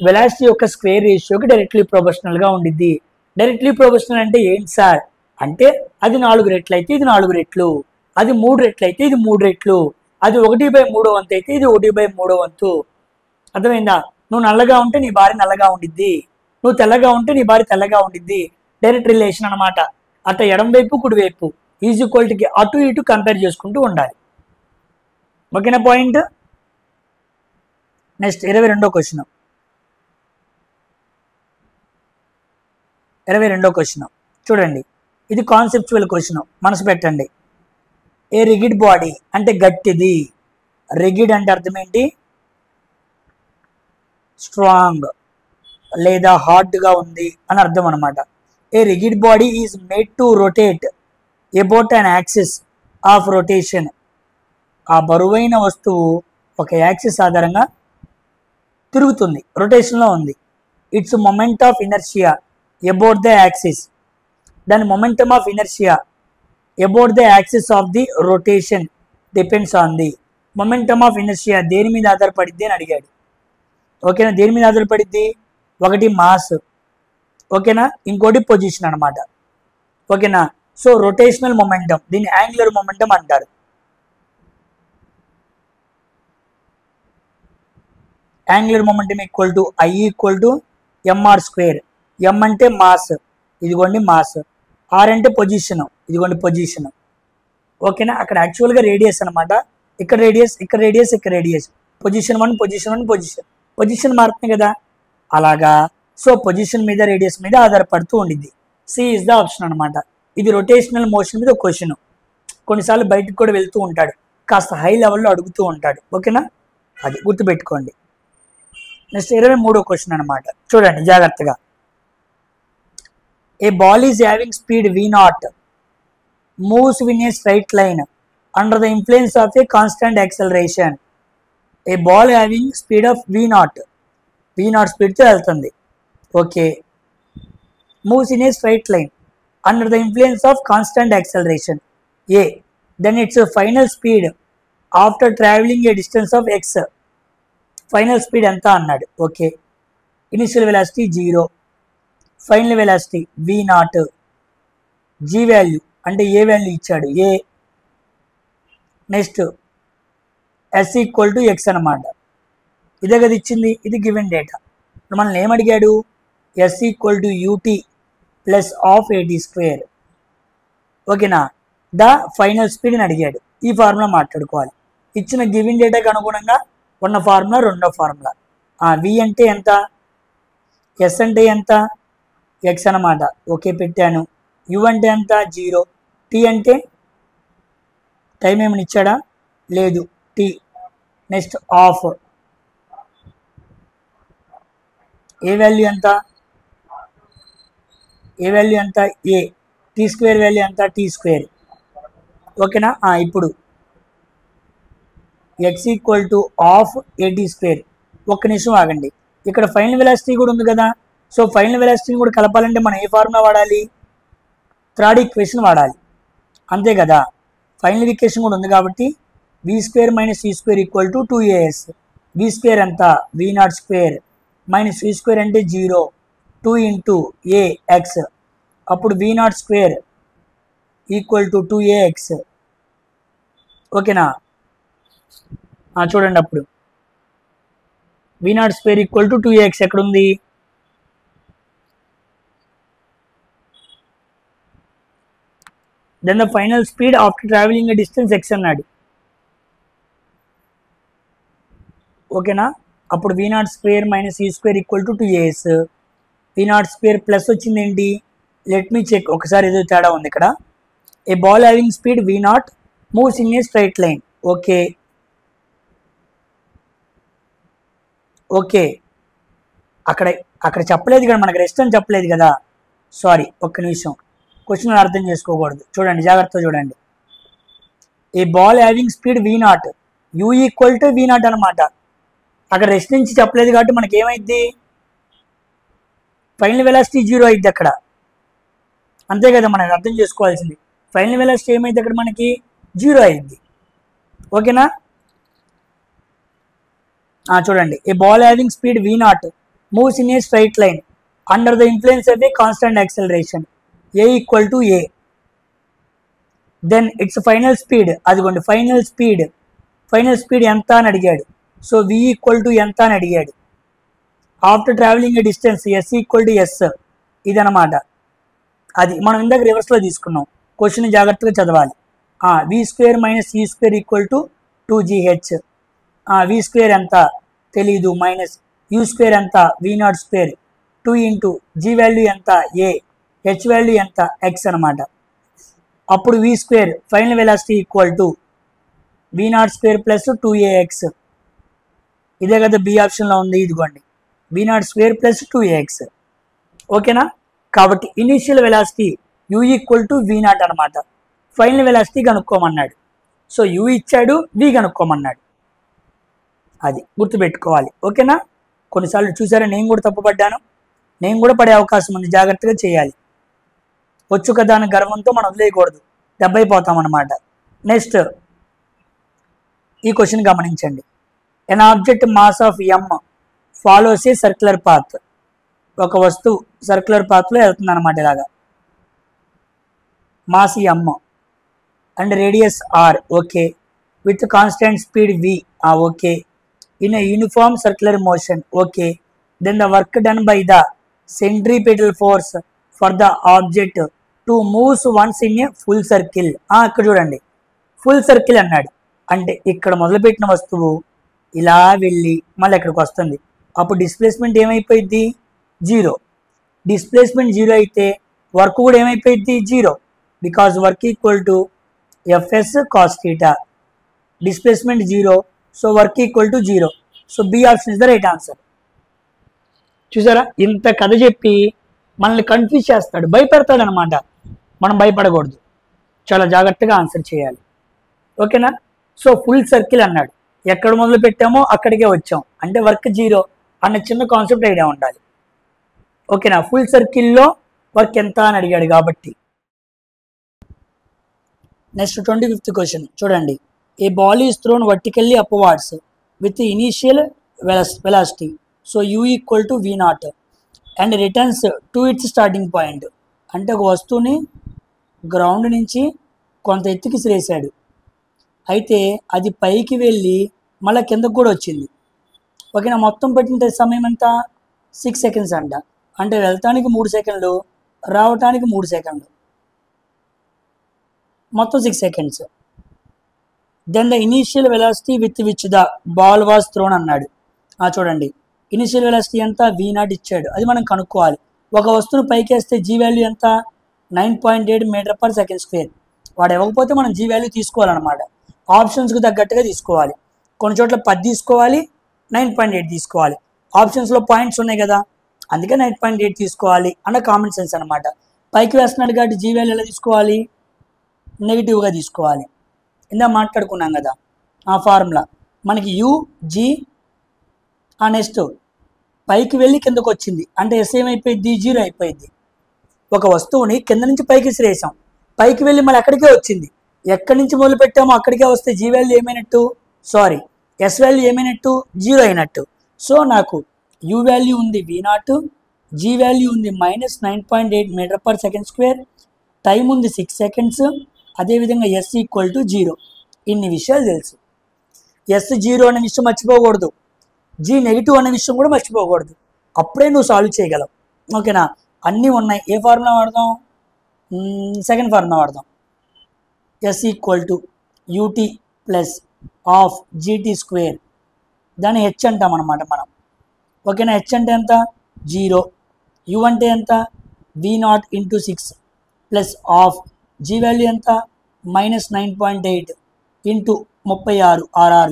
వెలాసిటీ యొక్క స్క్వేర్ రేషియోకి డైరెక్ట్లీ ప్రొపోర్షనల్గా ఉండిద్ది. డైరెక్ట్లీ ప్రొపోర్షనల్ అంటే ఏంటి సార్ అంటే అది 4 రెట్లు అయితే ఇది 4 రెట్లు, అది 3 రెట్లు అయితే ఇది 3 రెట్లు, అది 1/3 వంతు అయితే ఇది 1/3 వంతు. అర్థమైందా. నువ్వు నల్లగా ఉంటే నీ భార్య నల్లగా ఉండిద్ది, నువ్వు తెల్లగా ఉంటే నీ భార్య తెల్లగా ఉండిద్ది. డైరెక్ట్ రిలేషన్ అనమాట. అట్ట ఎడం వైపు కుడి వైపు ఈక్వాలిటీకి అటు ఇటు కంపేర్ చేసుకుంటూ ఉండాలి. ఓకేనా పాయింట్. నెక్స్ట్ 22వ క్వశ్చన్. 22వ క్వశ్చన్ చూడండి. ఇది కాన్సెప్చువల్ క్వశ్చన్, మనసు పెట్టండి. ఏ రిగిడ్ బాడీ అంటే గట్టిది. రిగిడ్ అంటే అర్థం ఏంటి? స్ట్రాంగ్ లేదా హార్డ్గా ఉంది అని అర్థం అనమాట. A rigid body is made to rotate about an axis of rotation. ఆ బరువైన వస్తువు ఒక యాక్సిస్ ఆధారంగా తిరుగుతుంది, రొటేషన్లో ఉంది. Its moment of inertia about the axis. దాని momentum of inertia about the axis of the rotation depends on the. Momentum of inertia దేని మీద ఆధారపడిద్ది అని అడిగాడు. ఓకేనా. దేని మీద ఆధారపడిద్ది? ఒకటి మాస్, ఓకేనా, ఇంకోటి పొజిషన్ అనమాట. ఓకేనా. సో రొటేషనల్ మొమెంటమ్, దీన్ని యాంగులర్ మొమెంటమ్ అంటారు. Angular momentum equal to I equal to mr². m అంటే మాస్, ఇదిగోండి మాస్. r అంటే పొజిషన్, ఇదిగోండి పొజిషన్. ఓకేనా. అక్కడ యాక్చువల్గా రేడియస్ అనమాట. ఇక్కడ రేడియస్, ఇక్కడ రేడియస్, ఇక్కడ రేడియస్. పొజిషన్ 1, పొజిషన్ 1, పొజిషన్ మారుతుంది కదా అలాగా. సో పొజిషన్ మీద రేడియస్ మీద ఆధారపడుతూ ఉండిద్ది. సి ఇస్ ద ఆప్షన్ అనమాట. ఇది రొటేషనల్ మోషన్ మీద క్వశ్చన్. కొన్నిసార్లు బయటకు కూడా వెళ్తూ ఉంటాడు, కాస్త హై లెవెల్లో అడుగుతూ ఉంటాడు. ఓకేనా, అది గుర్తుపెట్టుకోండి. నెక్స్ట్ 23వ క్వశ్చన్ అనమాట. చూడండి జాగ్రత్తగా. A ball is having speed v0 moves in a straight line under the influence of a constant acceleration. A ball having speed of v0 స్పీడ్తో వెళ్తుంది. Okay. Moves in a straight line under the influence of constant acceleration a. Then its final speed after travelling a distance of x. Final speed ఎంత అన్నాడు. Okay. Initial velocity 0, final velocity v0, g value అంటే a value ఇచ్చాడు a. Next s equal to x అనమాట. ఇదే కదా ఇచ్చింది, ఇది given data. మనల్ని ఏమడిగాడు? s equal to ut plus half at². ఓకేనా. ద ఫైనల్ స్పీడ్ అని అడిగాడు. ఈ ఫార్ములా మాట్లాడుకోవాలి. ఇచ్చిన గివెన్ డేటాకి అనుగుణంగా ఉన్న ఫార్ములా రెండో ఫార్ములా. v అంటే ఎంత, s అంటే ఎంత, x అనమాట. ఓకే పెట్టాను. u అంటే ఎంత, 0. t అంటే టైం ఏమైనా ఇచ్చాడా? లేదు, t. Next of A value ఎంత, a. t² వాల్యూ ఎంత, t². ఓకేనా. ఇప్పుడు x equal to of at². ఒక్క నిమిషం ఆగండి. ఇక్కడ ఫైనల్ వెలాసిటీ కూడా ఉంది కదా. సో ఫైనల్ వెలాసిటీని కూడా కలపాలంటే మనం ఏ ఫార్ములా వాడాలి? థర్డ్ ఈక్వేషన్ వాడాలి, అంతే కదా. ఫైనల్ ఈక్వేషన్ కూడా ఉంది కాబట్టి v² - c² equal to 2as. v² ఎంత, v0² మైనస్ v² అంటే 0, 2 ఇంటూ ax. అప్పుడు v0² ఈక్వల్ టు 2ax. ఓకేనా. చూడండి అప్పుడు v0² ఈక్వల్ టు 2ax ఎక్కడుంది? Then the final speed after travelling a distance x అన్నాడు. ఓకేనా. అప్పుడు v0² minus c² equal to 2as. v0² plus వచ్చింది ఏంటి? Let me check. ఒకసారి ఏదో తేడా ఉంది ఇక్కడ. A ball having speed v0 moves in a straight line. Okay. Okay అక్కడ చెప్పలేదు కదా మనకు, రెస్ట్ అని చెప్పలేదు కదా. సారీ, ఒక్క నిమిషం. క్వశ్చన్ అర్థం చేసుకోకూడదు. చూడండి జాగ్రత్తగా చూడండి. A ball having speed v0 u equal to v0 అనమాట. అక్కడ రెస్ట్ నుంచి చెప్పలేదు కాబట్టి మనకి ఏమైంది? ఫైనల్ వెలాసిటీ జీరో అయింది అక్కడ, అంతే కదా మనం అర్థం చేసుకోవాల్సింది. ఫైనల్ వెలాసిటీ ఏమైంది అక్కడ మనకి జీరో అయింది. ఓకేనా? చూడండి, a ball having speed v0 moves in a straight line under the influence of a constant acceleration a equal to a. Then its final speed, అదిగోండి ఫైనల్ స్పీడ్ ఎంత అని అడిగాడు. సో v ఈక్వల్ టు ఎంత అని అడిగాడు. After travelling a distance s equal to s, ఇదనమాట. అది మనం ఇందాక రివర్స్లో తీసుకున్నాం. క్వశ్చన్ జాగ్రత్తగా చదవాలి. v² - u² equal to 2gh. v² ఎంత తెలీదు, మైనస్ u² ఎంత v02, 2 ఇంటూ g వాల్యూ ఎంత a, h వాల్యూ ఎంత x అనమాట. అప్పుడు v² final velocity equal to v02 plus 2ax. ఇదే కదా బి ఆప్షన్లో ఉంది, ఇదిగోండి v02 ప్లస్ 2ax. ఓకేనా? కాబట్టి initial velocity u equal to v0 అనమాట. ఫైనల్ వెలాసిటీ కనుక్కోమన్నాడు. సో u ఇచ్చాడు, v కనుక్కోమన్నాడు. అది గుర్తుపెట్టుకోవాలి. ఓకేనా? కొన్నిసార్లు చూసారా, నేను కూడా తప్పుపడ్డాను, నేను కూడా పడే అవకాశం ఉంది, జాగ్రత్తగా చేయాలి. వచ్చు కదా అని గర్వంతో మనం వదిలేయకూడదు, దెబ్బైపోతాం అన్నమాట. నెక్స్ట్ ఈ క్వశ్చన్ గమనించండి. An object mass of m follows A circular path. ఒక వస్తువు సర్క్యులర్ పాత్లో వెళ్తుంది అనమాట. ఇలాగా mass m and radius r, okay, with constant speed v, okay, in a uniform circular motion, okay, then the work done by the centripetal force for the object to moves once in a full circle. ఇక్కడ చూడండి, full circle అన్నాడు అంటే ఇక్కడ మొదలుపెట్టిన వస్తువు ఇలా వెళ్ళి మళ్ళీ ఎక్కడికి వస్తుంది. అప్పుడు డిస్ప్లేస్మెంట్ ఏమైపోయింది, జీరో. డిస్ప్లేస్మెంట్ జీరో అయితే వర్క్ కూడా ఏమైపోయింది, zero. Because work equal to FS cos theta. Displacement zero, so work equal to zero. So B option is the right answer. చూసారా, ఇంత కథ చెప్పి మనల్ని కన్ఫ్యూజ్ చేస్తాడు, భయపెడతాడు అనమాట. మనం భయపడకూడదు, చాలా జాగ్రత్తగా ఆన్సర్ చేయాలి. ఓకేనా? సో ఫుల్ సర్కిల్ అన్నాడు, ఎక్కడ మొదలు పెట్టామో అక్కడికే వచ్చాం అంటే వర్క్ జీరో అన్న చిన్న కాన్సెప్ట్ ఐడియా ఉండాలి. ఓకేనా? ఫుల్ సర్కిల్లో వర్క్ ఎంత అని అడిగాడు కాబట్టి. నెక్స్ట్ 25th క్వశ్చన్ చూడండి. A ball is thrown vertically upwards with initial velocity, so u equal to v0 and returns to its starting point. అంటే ఒక వస్తువుని గ్రౌండ్ నుంచి కొంత ఎత్తుకి విసిరేసాడు, అయితే అది పైకి వెళ్ళి మళ్ళీ కిందకు కూడా వచ్చింది. ఓకేనా? మొత్తం పట్టిన సమయం ఎంత, 6 seconds అంట. అంటే వెళ్తానికి 3 seconds, రావటానికి 3 seconds, మొత్తం 6 seconds. Then the initial velocity with which the ball was thrown అన్నాడు. చూడండి, ఇనీషియల్ వెలాసిటీ ఎంత, v0 ఇచ్చాడు, అది మనం కనుక్కోవాలి. ఒక వస్తువును పైకి వేస్తే జీ వాల్యూ ఎంత, 9.8 m/s². వాడు ఇవ్వకపోతే మనం జీ వాల్యూ తీసుకోవాలన్నమాట. ఆప్షన్స్కి తగ్గట్టుగా తీసుకోవాలి. కొన్ని చోట్ల 10 తీసుకోవాలి, 9.8 తీసుకోవాలి. ఆప్షన్స్లో పాయింట్స్ ఉన్నాయి కదా, అందుకే 9.8 తీసుకోవాలి అన్న కామన్ సెన్స్ అనమాట. పైకి వేస్తున్నాడు కాబట్టి జీ వాల్యూ ఎలా తీసుకోవాలి, నెగిటివ్గా తీసుకోవాలి. ఇందా మాట్లాడుకున్నాం కదా ఆ ఫార్ములా, మనకి యుజీ నెక్స్ట్ పైకి వెళ్ళి కిందకు వచ్చింది అంటే ఎస్ ఏమైపోయింది, జీరో అయిపోయింది. ఒక వస్తువుని కింద నుంచి పైకి విసిరేసాం, పైకి వెళ్ళి మళ్ళీ అక్కడికే వచ్చింది. ఎక్కడి నుంచి మొదలు పెట్టామో అక్కడికే వస్తే జీ వాల్యూ ఏమైనట్టు, సారీ ఎస్ వాల్యూ ఏమైనట్టు, జీరో అయినట్టు. సో నాకు యూ వాల్యూ ఉంది v0, జీ వాల్యూ ఉంది -9.8 m/s², టైం ఉంది 6 seconds, అదేవిధంగా ఎస్ ఈక్వల్ టు జీరో. ఇన్ని విషయాలు తెలుసు. ఎస్ జీరో అనే విషయం మర్చిపోకూడదు, జీ నెగిటివ్ అనే విషయం కూడా మర్చిపోకూడదు. అప్పుడే నువ్వు సాల్వ్ చేయగలవు. ఓకేనా? అన్నీ ఉన్నాయి. ఏ ఫార్ములా వాడదాం, సెకండ్ ఫార్ములా వాడదాం. S equal to UT plus half GT², దాన్ని హెచ్ అంటాం అనమాట మనం. ఓకేనా? హెచ్ అంటే ఎంత, జీరో. యు అంటే ఎంత, v0 × 6 plus of G value ఎంత, -9.8 × 36 RR.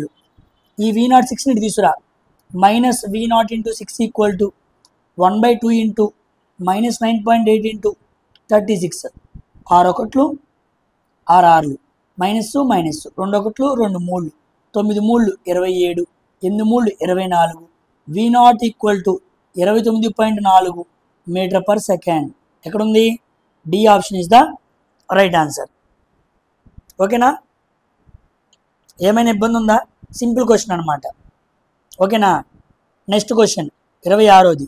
ఈ v0 6ని తీసుకురా, -v0 × 6 equal to 1/2 into -9.8 × 36. 6 1 6 minus minus 2 1 2 3 9 3 27 8 3 24. v0 equal to 29.4 metre per second. ఎక్కడుంది? D option is the right answer. ఓకేనా? ఏమైనా ఇబ్బంది ఉందా? సింపుల్ క్వశ్చన్ అనమాట. ఓకేనా? నెక్స్ట్ క్వశ్చన్ 26ది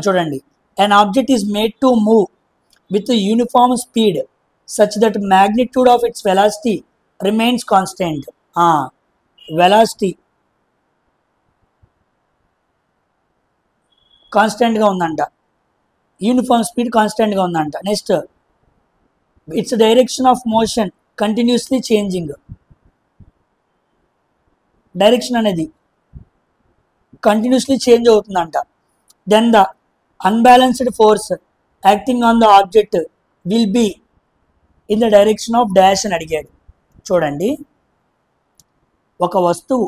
చూడండి. an object is made to move with a uniform speed such that magnitude of its velocity remains constant. Velocity కాన్స్టెంట్గా ఉందంట, యూనిఫామ్ స్పీడ్ కాన్స్టెంట్గా ఉందంట. Next its direction of motion continuously changing. Direction అనేది continuously change అవుతుందంట. Then the unbalanced force acting on the object will be in the direction of dash అని అడిగాడు. చూడండి, ఒక వస్తువు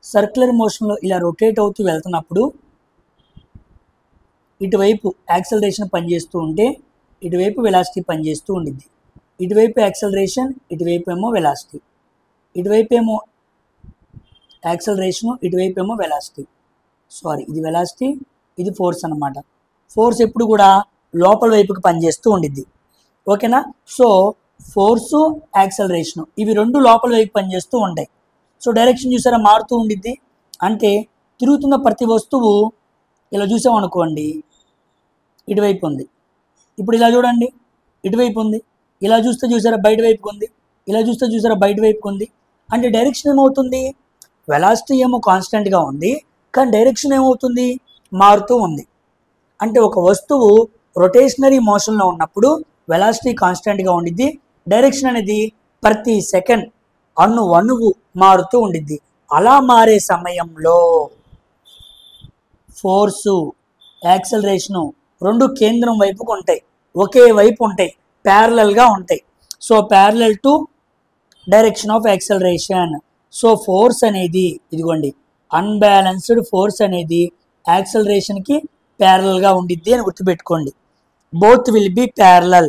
సర్క్యులర్ మోషన్లో ఇలా రొటేట్ అవుతూ వెళ్తున్నప్పుడు ఇటువైపు యాక్సలరేషన్ పనిచేస్తూ ఉంటే ఇటువైపు వెలాసిటీ పనిచేస్తూ ఉండిద్ది. ఇటువైపు యాక్సలరేషన్, ఇటువైపు ఏమో వెలాసిటీ. ఇటువైపు ఏమో యాక్సలరేషను, ఇటువైపు ఏమో వెలాసిటీ. ఇది వెలాసిటీ, ఇది ఫోర్స్ అన్నమాట. ఫోర్స్ ఎప్పుడు కూడా లోపల వైపుకి పనిచేస్తూ ఉండిద్ది. ఓకేనా? సో ఫోర్సు, యాక్సలరేషను ఇవి రెండు లోపల వైపు పనిచేస్తూ ఉంటాయి. సో డైరెక్షన్ చూసారా మారుతూ ఉండిద్ది. అంటే తిరుగుతున్న ప్రతి వస్తువు ఇలా చూసామనుకోండి, ఇటువైపు ఉంది. ఇప్పుడు ఇలా చూడండి, ఇటువైపు ఉంది. ఇలా చూస్తే చూసారా బయట వైపుకు ఉంది. ఇలా చూస్తే చూసారా బయట వైపుకు ఉంది. అంటే డైరెక్షన్ ఏమవుతుంది? వెలాసిటీ ఏమో కాన్స్టెంట్గా ఉంది, కానీ డైరెక్షన్ ఏమవుతుంది? మారుతూ ఉంది. అంటే ఒక వస్తువు రొటేషనరీ మోషన్లో ఉన్నప్పుడు వెలాసిటీ కాన్స్టెంట్గా ఉండిద్ది, డైరెక్షన్ అనేది ప్రతి సెకండ్ అణువు మారుతూ ఉండిద్ది. అలా మారే సమయంలో ఫోర్సు, యాక్సలరేషను రెండు కేంద్రం వైపుకు ఉంటాయి, ఒకే వైపు ఉంటాయి, ప్యారలల్గా ఉంటాయి. So parallel to direction of acceleration. So force అనేది ఇదిగోండి, అన్బ్యాలెన్స్డ్ ఫోర్స్ అనేది యాక్సలరేషన్కి ప్యారలల్గా ఉండిద్ది అని గుర్తుపెట్టుకోండి. Both will be parallel.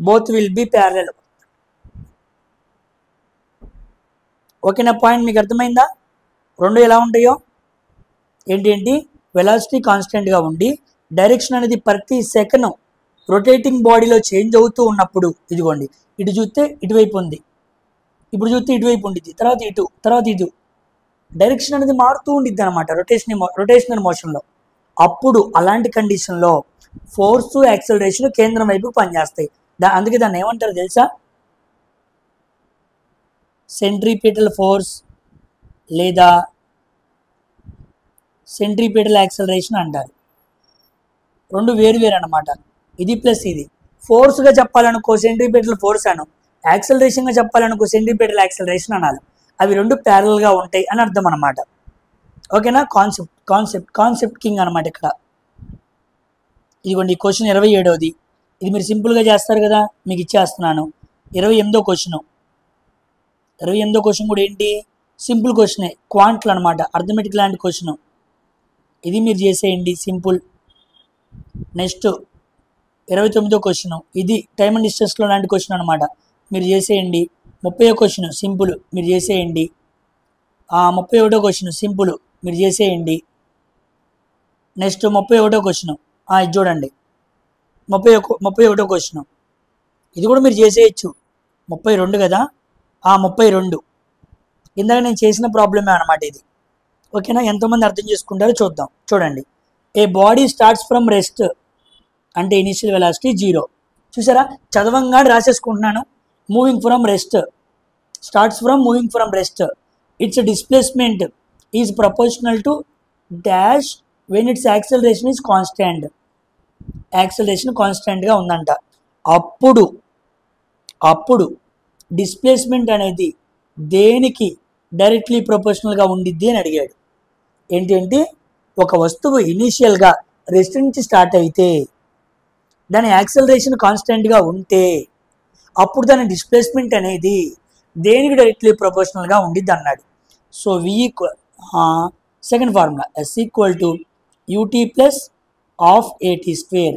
Both will be parallel. ఓకేనా? పాయింట్ మీకు అర్థమైందా? రెండు ఎలా ఉంటాయో ఏంటి? వెలాసిటీ కాన్స్టెంట్గా ఉండి డైరెక్షన్ అనేది ప్రతి సెకండ్ రొటేటింగ్ బాడీలో చేంజ్ అవుతూ ఉన్నప్పుడు ఇదిగోండి, ఇటు చూస్తే ఇటువైపు ఉంది, ఇప్పుడు చూస్తే ఇటువైపు ఉండిద్ది, తర్వాత ఇటు, తర్వాత ఇటు. డైరెక్షన్ అనేది మారుతూ ఉండిద్ది అనమాట రొటేషనల్ మోషన్లో. అప్పుడు అలాంటి కండిషన్లో ఫోర్సు, యాక్సలరేషన్ కేంద్రం వైపు పనిచేస్తాయి. అందుకే దాన్ని ఏమంటారు తెలుసా? సెంట్రిపిటల్ ఫోర్స్ లేదా సెంట్రిపిటల్ యాక్సలరేషన్ అంటారు. రెండు వేరు అనమాట. ఇది ప్లస్ ఇది. ఫోర్స్గా చెప్పాలనుకో సెంట్రిపిటల్ ఫోర్స్ అను, యాక్సలరేషన్గా చెప్పాలనుకో సెంట్రిపిటల్ యాక్సలరేషన్ అనాలి. అవి రెండు ప్యారలల్గా ఉంటాయి అని అర్థం అనమాట. ఓకేనా? కాన్సెప్ట్ కింగ్ అనమాట ఇక్కడ. ఇదిగోండి క్వశ్చన్ 27ది. ఇది మీరు సింపుల్గా చేస్తారు కదా, మీకు ఇచ్చేస్తున్నాను. 28వ క్వశ్చన్. 28వ క్వశ్చన్ కూడా ఏంటి? సింపుల్ క్వశ్చనే, క్వాంట్లు అనమాట, అర్థమెటిక్ లాంటి క్వశ్చన్. ఇది మీరు చేసేయండి, సింపుల్. నెక్స్ట్ 29వ క్వశ్చన్, ఇది టైమ్ అండ్ డిస్టెన్స్లో లాంటి క్వశ్చన్ అనమాట, మీరు చేసేయండి. 30వ క్వశ్చన్ సింపుల్, మీరు చేసేయండి. 31వ క్వశ్చన్ సింపుల్, మీరు చేసేయండి. నెక్స్ట్ 31వ క్వశ్చన్, ఇది చూడండి 31వ క్వశ్చన్, ఇది కూడా మీరు చేసేయచ్చు. 32 కదా, 32 ఇందాక నేను చేసిన ప్రాబ్లమే అనమాట ఇది. ఓకేనా? ఎంతమంది అర్థం చేసుకుంటారో చూద్దాం. చూడండి, a body starts from rest అంటే ఇనిషియల్ వెలాసిటీ 0. చూసారా, చదవంగా రాసేసుకుంటున్నాను. Moving from rest, starts from moving from rest, its displacement is proportional to dash when its acceleration is constant. Acceleration కాన్స్టాంట్గా ఉందంట. అప్పుడు డిస్ప్లేస్మెంట్ అనేది దేనికి డైరెక్ట్లీ ప్రపోర్షనల్గా ఉండిద్ది అని అడిగాడు. ఏంటి? ఒక వస్తువు ఇనీషియల్గా రెస్ట్ నుంచి స్టార్ట్ అయితే దాని యాక్సలరేషన్ కాన్స్టెంట్గా ఉంటే అప్పుడు దాని డిస్ప్లేస్మెంట్ అనేది దేనికి డైరెక్ట్లీ ప్రపోర్షనల్గా ఉండిద్ది అన్నాడు. So second formula S equal to UT plus half AT².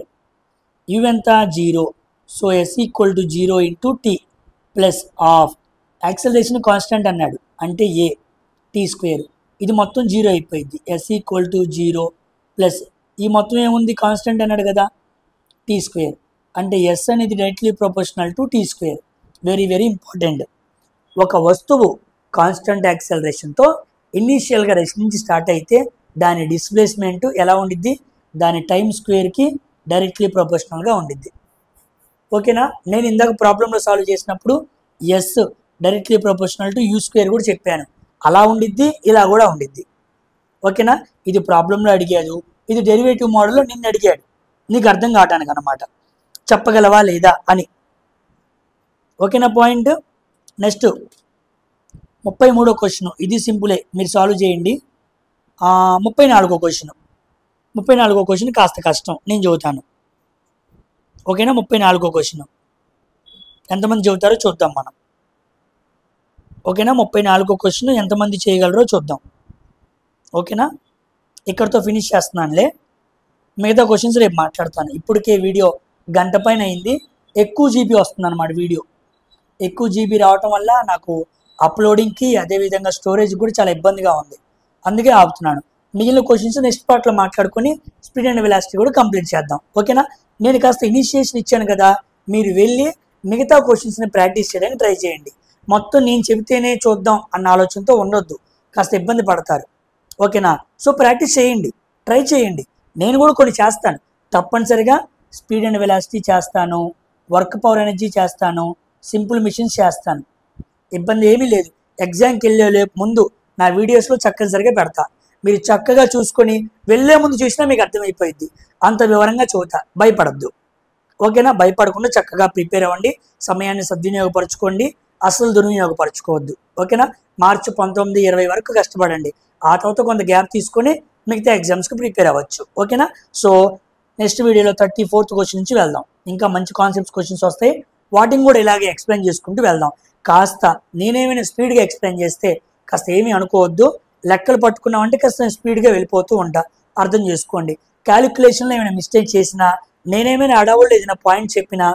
U ఎంత? 0. So S equal to 0 into T plus half acceleration constant అన్నాడు అంటే ఏ టీ స్క్వేర్, ఇది మొత్తం జీరో అయిపోయింది. S equal to zero plus ఈ మొత్తం ఏముంది కాన్స్టెంట్ అన్నాడు కదా టీ స్క్వేర్, అంటే ఎస్ అనేది directly proportional to T square. Very very important. ఒక వస్తువు కాన్స్టెంట్ యాక్సలరేషన్తో ఇనీషియల్గా రెస్ట్ నుంచి స్టార్ట్ అయితే దాని డిస్ప్లేస్మెంట్ ఎలా ఉండిద్ది, దాని టైం స్క్వేర్కి డైరెక్ట్లీ ప్రొపోర్షనల్గా ఉండిద్ది. ఓకేనా, నేను ఇందాక ప్రాబ్లంలో సాల్వ్ చేసినప్పుడు S directly proportional to you square కూడా చెప్పాను. అలా ఉండిద్ది, ఇలా కూడా ఉండిద్ది. ఓకేనా, ఇది ప్రాబ్లంలో అడిగాడు, ఇది డెరివేటివ్ మోడల్లో నిన్ను అడిగాడు, నీకు అర్థం కావటానికి అనమాట, చెప్పగలవా లేదా అని. ఓకేనా పాయింట్. నెక్స్ట్ 33వ క్వశ్చన్, ఇది సింపులే, మీరు సాల్వ్ చేయండి. 34వ క్వశ్చన్ కాస్త కష్టం, నేను చెబుతాను. ఓకేనా, 34వ క్వశ్చన్ ఎంతమంది చెబుతారో చూద్దాం మనం. ఓకేనా, 34వ క్వశ్చన్ ఎంతమంది చేయగలరో చూద్దాం. ఓకేనా, ఇక్కడితో ఫినిష్ చేస్తున్నానులే, మిగతా క్వశ్చన్స్ రేపు మాట్లాడతాను. ఇప్పటికే వీడియో గంట పైన అయింది, ఎక్కువ జీబీ వస్తుంది అన్నమాట. వీడియో ఎక్కువ జీబీ రావటం వల్ల నాకు అప్లోడింగ్కి అదేవిధంగా స్టోరేజ్ కూడా చాలా ఇబ్బందిగా ఉంది, అందుకే ఆపుతున్నాను. మిగిలిన క్వశ్చన్స్ నెక్స్ట్ పార్ట్లో మాట్లాడుకొని స్పీడ్ అండ్ వెలాసిటీ కూడా కంప్లీట్ చేద్దాం. ఓకేనా, నేను కాస్త ఇనిషియేషన్ ఇచ్చాను కదా, మీరు వెళ్ళి మిగతా క్వశ్చన్స్ని ప్రాక్టీస్ చేయడానికి ట్రై చేయండి. మొత్తం నేను చెబితేనే చూద్దాం అన్న ఆలోచనతో ఉండొద్దు, కాస్త ఇబ్బంది పడతారు. ఓకేనా, సో ప్రాక్టీస్ చేయండి, ట్రై చేయండి. నేను కూడా కొన్ని చేస్తాను తప్పనిసరిగా. స్పీడ్ అండ్ వెలాసిటీ చేస్తాను, వర్క్ పవర్ ఎనర్జీ చేస్తాను, సింపుల్ మిషన్స్ చేస్తాను, ఇబ్బంది ఏమీ లేదు. ఎగ్జామ్కి వెళ్ళే ముందు నా వీడియోస్లో చక్కగా పెడతా, మీరు చక్కగా చూసుకొని వెళ్ళే ముందు చూసినా మీకు అర్థమైపోయింది. అంత వివరంగా చూతా, భయపడద్దు. ఓకేనా, భయపడకుండా చక్కగా ప్రిపేర్ అవ్వండి, సమయాన్ని సద్వినియోగపరచుకోండి, అసలు దుర్వినియోగపరచుకోవద్దు. ఓకేనా, మార్చి 19, 20 వరకు కష్టపడండి, ఆ తర్వాత కొంత గ్యాప్ తీసుకొని మిగతా ఎగ్జామ్స్కి ప్రిపేర్ అవ్వచ్చు. ఓకేనా, సో నెక్స్ట్ వీడియోలో 34th క్వశ్చన్ నుంచి వెళ్దాం. ఇంకా మంచి కాన్సెప్ట్స్ క్వశ్చన్స్ వస్తాయి, వాటిని కూడా ఇలాగే ఎక్స్ప్లెయిన్ చేసుకుంటూ వెళ్దాం. కాస్త నేనేమైనా స్పీడ్గా ఎక్స్ప్లెయిన్ చేస్తే కాస్త ఏమీ అనుకోవద్దు, లెక్కలు పట్టుకున్నామంటే కాస్త స్పీడ్గా వెళ్ళిపోతూ ఉంటా, అర్థం చేసుకోండి. క్యాలిక్యులేషన్లో ఏమైనా మిస్టేక్ చేసినా, నేనేమైనా అడవుల్లో ఏదైనా పాయింట్ చెప్పినా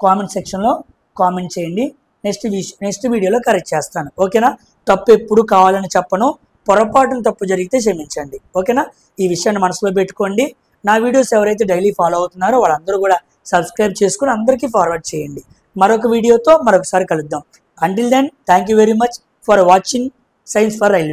కామెంట్ సెక్షన్లో కామెంట్ చేయండి, నెక్స్ట్ వీడియోలో కరెక్ట్ చేస్తాను. ఓకేనా, తప్పు ఎప్పుడు కావాలని చెప్పను, పొరపాటున తప్పు జరిగితే క్షమించండి. ఓకేనా, ఈ విషయాన్ని మనసులో పెట్టుకోండి. నా వీడియోస్ ఎవరైతే డైలీ ఫాలో అవుతున్నారో వాళ్ళందరూ కూడా సబ్స్క్రైబ్ చేసుకుని అందరికీ ఫార్వర్డ్ చేయండి. మరొక వీడియోతో మరొకసారి కలుద్దాం. Until then, thank you very much for watching science for railway.